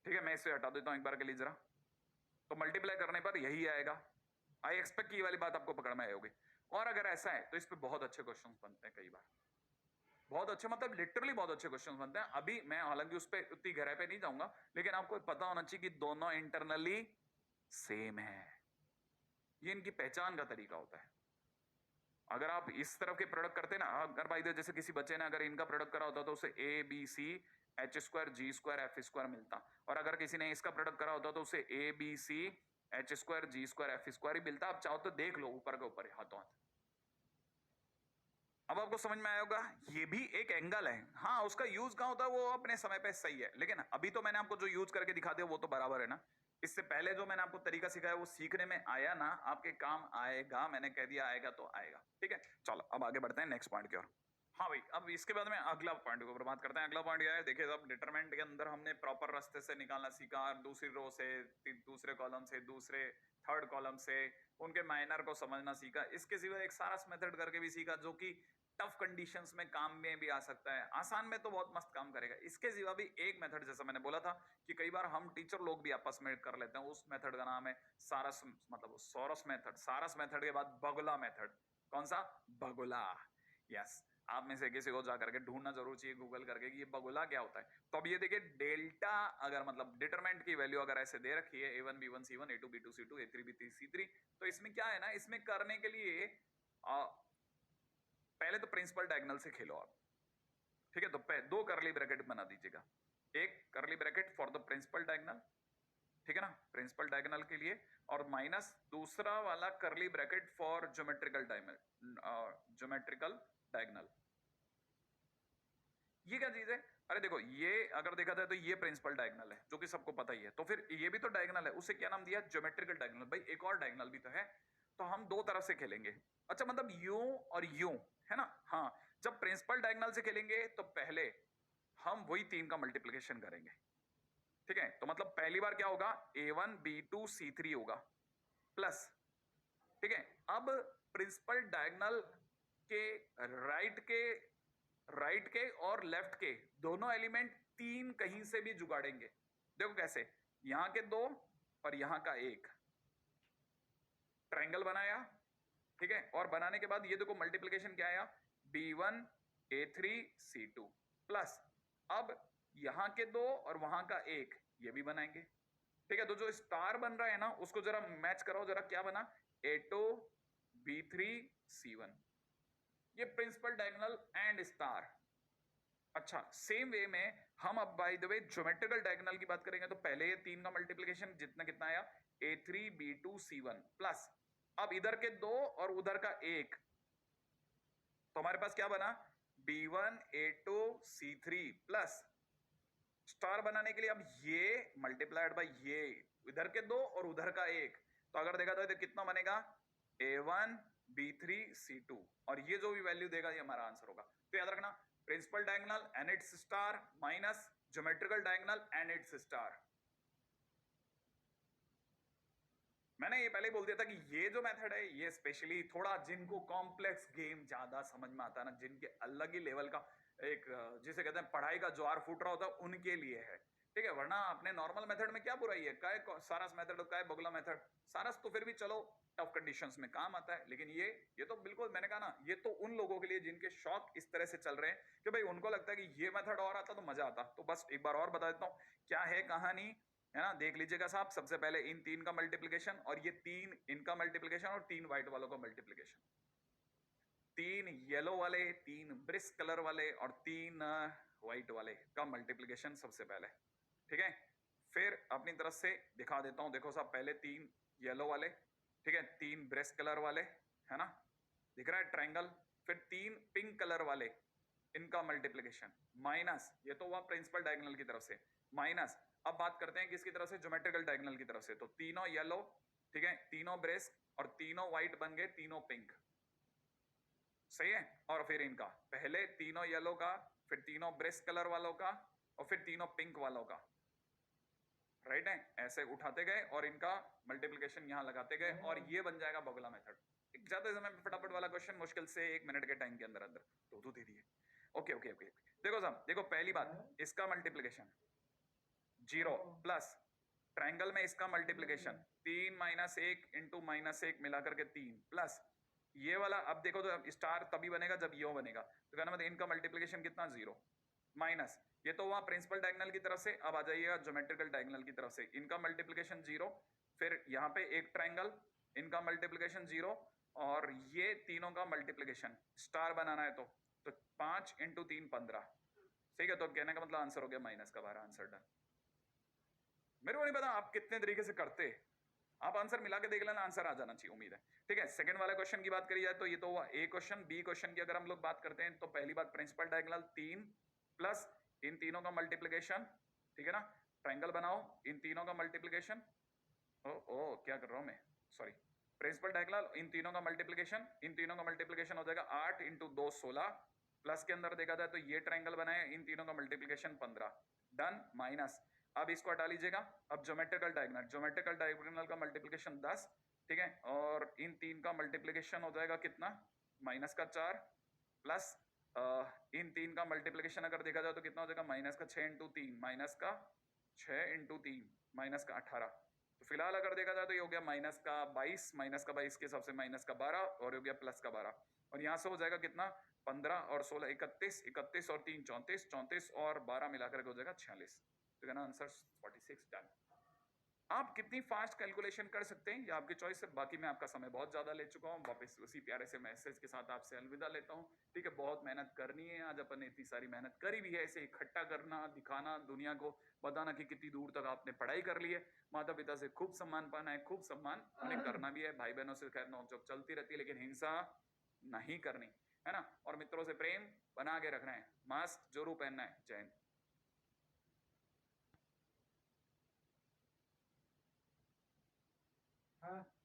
ठीक है। मैं इसे हटा देता हूं एक बार के लिए जरा, तो मल्टीप्लाई करने पर यही आएगा। आई एक्सपेक्ट की वाली बात आपको पकड़ में आई होगी। और अगर ऐसा है तो इस पे बहुत अच्छे क्वेश्चंस बनते हैं, कई बार बहुत अच्छे, मतलब लिटरली बहुत अच्छे क्वेश्चंस बनते हैं। अभी मैं हालांकि उस पर उतनी गहराई पे नहीं जाऊंगा, लेकिन आपको पता होना चाहिए कि दोनों इंटरनली सेम है, ये इनकी पहचान का तरीका होता है। अगर आप इस तरफ के प्रोडक्ट करते ना, अगर भाई जैसे किसी बच्चे ने अगर इनका प्रोडक्ट करा होता तो उसे ABC H square G square F square मिलता, और अगर किसी ने इसका प्रोडक्ट करा होता तो उसे ABC H square G square F square ही मिलता। आप चाहो तो देख लो ऊपर के ऊपर हाथों हाथ। अब आपको समझ में आया होगा, ये भी एक एंगल है, हाँ उसका यूज कहाँ होता है वो अपने समय पे सही है, लेकिन अभी तो मैंने आपको जो यूज करके दिखा दिया वो तो बराबर है ना। इससे पहले जो मैंने आपको तरीका सिखाया वो सीखने में आया ना, आपके काम आएगा, मैंने कह दिया आएगा तो आएगा, ठीक है। चलो अब आगे बढ़ते हैं नेक्स्ट पॉइंट की ओर। हाँ भाई, अब इसके बाद में अगला पॉइंट के ऊपर बात करते हैं। अगला पॉइंट क्या है, देखिए अब डिटरमिनेंट के अंदर हमने प्रॉपर रास्ते से निकालना सीखा, दूसरी रो से, दूसरे कॉलम से, दूसरे थर्ड कॉलम से, उनके माइनर को समझना सीखा। इसके सिवा एक सारस मेथड करके भी सीखा, जो कि टफ कंडीशंस में काम में भी आ सकता है, आसान में तो बहुत मस्त काम करेगा। इसके सिवा भी एक मेथड, जैसा मैंने बोला था कि कई बार हम टीचर लोग भी आपस में कर लेते हैं, उस मेथड का नाम है सारस, मतलब सोरस मेथड। सारस मेथड के बाद बगुला मेथड। कौन सा, बगुला, यस। आप में से किसी को जा करके ढूंढना जरूर चाहिए गूगल करके कि ये बगुला क्या होता है। तो अब ये देखिए, डेल्टा अगर मतलब डिटरमिनेंट की वैल्यू अगर ऐसे दे रखी है A1 B1 C1 A2 B2 C2 A3 B3 C3, तो इसमें क्या है ना, इसमें करने के लिए पहले तो प्रिंसिपल डायगोनल से खेलो आप, ठीक है। तो दो करली ब्रैकेट बना दीजिएगा, एक curly bracket for the principal diagonal, ठीक है ना, प्रिंसिपल डायगोनल के लिए, और माइनस दूसरा वाला करली ब्रैकेट फॉर ज्योमेट्रिकल डायगोनल। ये क्या चीज है, अरे देखो, ये अगर देखा जाए तो ये प्रिंसिपल डायगोनल है, जो कि सबको पता ही है। तो फिर ये भी तो डायगोनल है, उसे क्या नाम दिया? Geometrical diagonal. भाई एक और डायगोनल भी तो है, तो हम दो तरफ से खेलेंगे। अच्छा, मतलब यूं और यूं, है ना? हाँ, जब प्रिंसिपल डायगोनल से खेलेंगे तो पहले हम वही 3 का मल्टीप्लिकेशन करेंगे, ठीक है? तो मतलब पहली बार क्या होगा? A1 B2 C3 होगा, प्लस, ठीक है? अब प्रिंसिपल डायगोनल के राइट के और लेफ्ट के दोनों एलिमेंट 3 कहीं से भी जुगाड़ेंगे। देखो कैसे, यहां के 2 और यहां का 1 ट्रायंगल बनाया, ठीक है? और बनाने के बाद ये देखो मल्टीप्लिकेशन क्या आया? B1 A3 C2 प्लस, अब यहां के 2 और वहां का 1 ये भी बनाएंगे, ठीक है? तो जो स्टार बन रहा है ना, उसको जरा मैच कराओ, जरा क्या बना? A2 B3 C1, ये प्रिंसिपल डायगोनल एंड स्टार। अच्छा, सेम वे में हम अब by the way geometrical diagonal की बात करेंगे, तो पहले ये 3 का मल्टीप्लिकेशन जितना कितना आया? A3 B2 C1 प्लस, अब इधर के 2 और उधर का 1, तो हमारे पास क्या बना? B1 A2 C3 plus, star बनाने के लिए अब ये मल्टीप्लाइड बाय ये इधर के 2 और उधर का 1, तो अगर देखा तो कितना बनेगा? A1 B3 C2, और ये जो भी वैल्यू देगा ये हमारा आंसर होगा। तो याद रखना, principal diagonal and its star minus geometrical diagonal and its star. मैंने ये पहले ही बोल दिया था कि ये जो मेथड है ये स्पेशली थोड़ा जिनको कॉम्प्लेक्स गेम ज्यादा समझ में आता है ना, जिनके अलग ही लेवल का एक जिसे कहते हैं पढ़ाई का ज्वार फूट रहा होता है, उनके लिए है, ठीक है? वरना अपने नॉर्मल मेथड में क्या बुराई है? काय सारस मेथड, काय बगुला मेथड। सारस तो फिर भी चलो टफ कंडीशंस में काम आता है, लेकिन ये तो बिल्कुल, मैंने कहा ना, ये तो उन लोगों के लिए जिनके शौक इस तरह से चल रहे हैं कि भाई उनको लगता है कि ये मेथड और आता तो मजा आता। तो बस एक बार और बता देता हूँ क्या है कहानी, है ना? देख लीजिएगा साहब, सबसे पहले इन 3 का मल्टीप्लिकेशन, और ये 3 इनका मल्टीप्लिकेशन, और 3 व्हाइट वालों का मल्टीप्लिकेशन, 3 येलो वाले, 3 ब्रिस्क कलर वाले और 3 व्हाइट वाले का मल्टीप्लिकेशन सबसे पहले, ठीक है? फिर अपनी तरफ से दिखा देता हूं, देखो साहब, पहले 3 येलो वाले, ठीक है? 3 ब्रिस्क कलर वाले, है ना? दिख रहा है ट्रायंगल। फिर 3 पिंक कलर वाले, इनका मल्टीप्लिकेशन, माइनस, ये तो हुआ प्रिंसिपल डायगोनल की तरफ से, माइनस, अब बात करते हैं किसकी तरफ से? ज्योमेट्रिकल डायगोनल की तरफ से। तो तीनों येलो, ठीक है, तीनों ब्रिस्क और तीनों व्हाइट बन गए तीनों पिंक, सही है? और फिर इनका पहले तीनों येलो का, फिर तीनों ब्रिस्क कलर वालों का, और फिर तीनों पिंक वालों का, राइट है? ऐसे उठाते गए और इनका मल्टीप्लिकेशन यहां लगाते गए, और ये बन जाएगा बगुला मेथड। ज्यादा समय में फटाफट वाला क्वेश्चन, मुश्किल से 1 मिनट के टाइम के अंदर अंदर तो दे दिए। ओके ओके ओके, देखो साहब, देखो पहली बात, इसका मल्टीप्लिकेशन 0 प्लस, ट्रायंगल में इसका मल्टीप्लिकेशन 3 माइनस 1 इंटू माइनस 1 मिलाकर के 3 प्लस, ये वाला अब देखो तो स्टार तभी बनेगा जब यो बनेगा, तो कहना मतलब इनका मल्टीप्लिकेशन कितना? 0 माइनस, ये तो हुआ प्रिंसिपल डायगोनल की तरफ से। अब आ जाइएगा ज्योमेट्रिकल डायगोनल की तरफ से, इनका मल्टीप्लिकेशन 0, फिर यहाँ पे एक ट्रायंगल, इनका मल्टीप्लिकेशन 0, और ये तीनों का मल्टीप्लिकेशन स्टार बनाना है तो 5 इंटू 3 15, ठीक है? तो कहने का मतलब आंसर हो गया माइनस का 12, आंसर डन। मेरे को नहीं पता आप कितने तरीके से करते, आप आंसर मिला के देख लेना, आंसर आ जाना चाहिए, उम्मीद है, ठीक है? सेकंड वाले क्वेश्चन की बात करी जाए तो ये तो हुआ ए क्वेश्चन। बी क्वेश्चन की अगर हम लोग बात करते हैं तो पहली बात, प्रिंसिपल डायगोनल 3 प्लस इन तीनों का मल्टीप्लिकेशन, ठीक है ना? ट्रायंगल बनाओ, इन तीनों का मल्टीप्लिकेशन, ओ क्या कर रहा हूं मैं, सॉरी, प्रिंसिपल डायगोनल, इन तीनों का मल्टीप्लिकेशन, इन तीनों का मल्टीप्लिकेशन हो जाएगा 8 इंटू 2 16, प्लस के अंदर देखा जाए तो ये ट्रायंगल बनाए, इन तीनों का मल्टीप्लिकेशन 15, डन, माइनस, अब इसको हटा लीजिएगा। अब ज्योमेट्रिकल डायगोनल का मल्टीप्लिकेशन 10, ठीक है? और इन 3 का मल्टीप्लिकेशन हो जाएगा कितना? माइनस का 4, प्लस इन 3 का मल्टीप्लिकेशन अगर देखा जाए तो कितना हो जाएगा? माइनस का 6 इंटू 3, माइनस का 6 इंटू 3, माइनस का 18, तो फिलहाल अगर देखा जाए तो ये हो गया माइनस का 22, माइनस का 22 के हिसाब से माइनस का 12, और हो गया प्लस का 12, और यहाँ से हो जाएगा कितना? 15 और 16 31, 31 और 3 34, 34 और 12 मिलाकर के हो जाएगा 46, तो कहना आंसर 46, डन। आप कितनी फास्ट कैलकुलेशन कर सकते हैं ये आपकी चॉइस है, बाकी मैं आपका समय बहुत ज्यादा ले चुका हूँ, वापस उसी प्यारे से मैसेज के साथ आपसे अलविदा लेता हूँ, ठीक है? बहुत मेहनत करनी है, आज अपन ने इतनी सारी मेहनत करी भी है, इसे इकट्ठा करना, दिखाना, दुनिया को बताना कि कितनी दूर तक आपने पढ़ाई कर ली है। माता पिता से खूब सम्मान पाना है, खूब सम्मान उन्हें करना भी है, भाई बहनों से खैर नोकझोंक चलती रहती है, लेकिन हिंसा नहीं करनी, है ना? और मित्रों से प्रेम बना के रखना है, मास्क जरूर पहनना है। जय हिंद। हाँ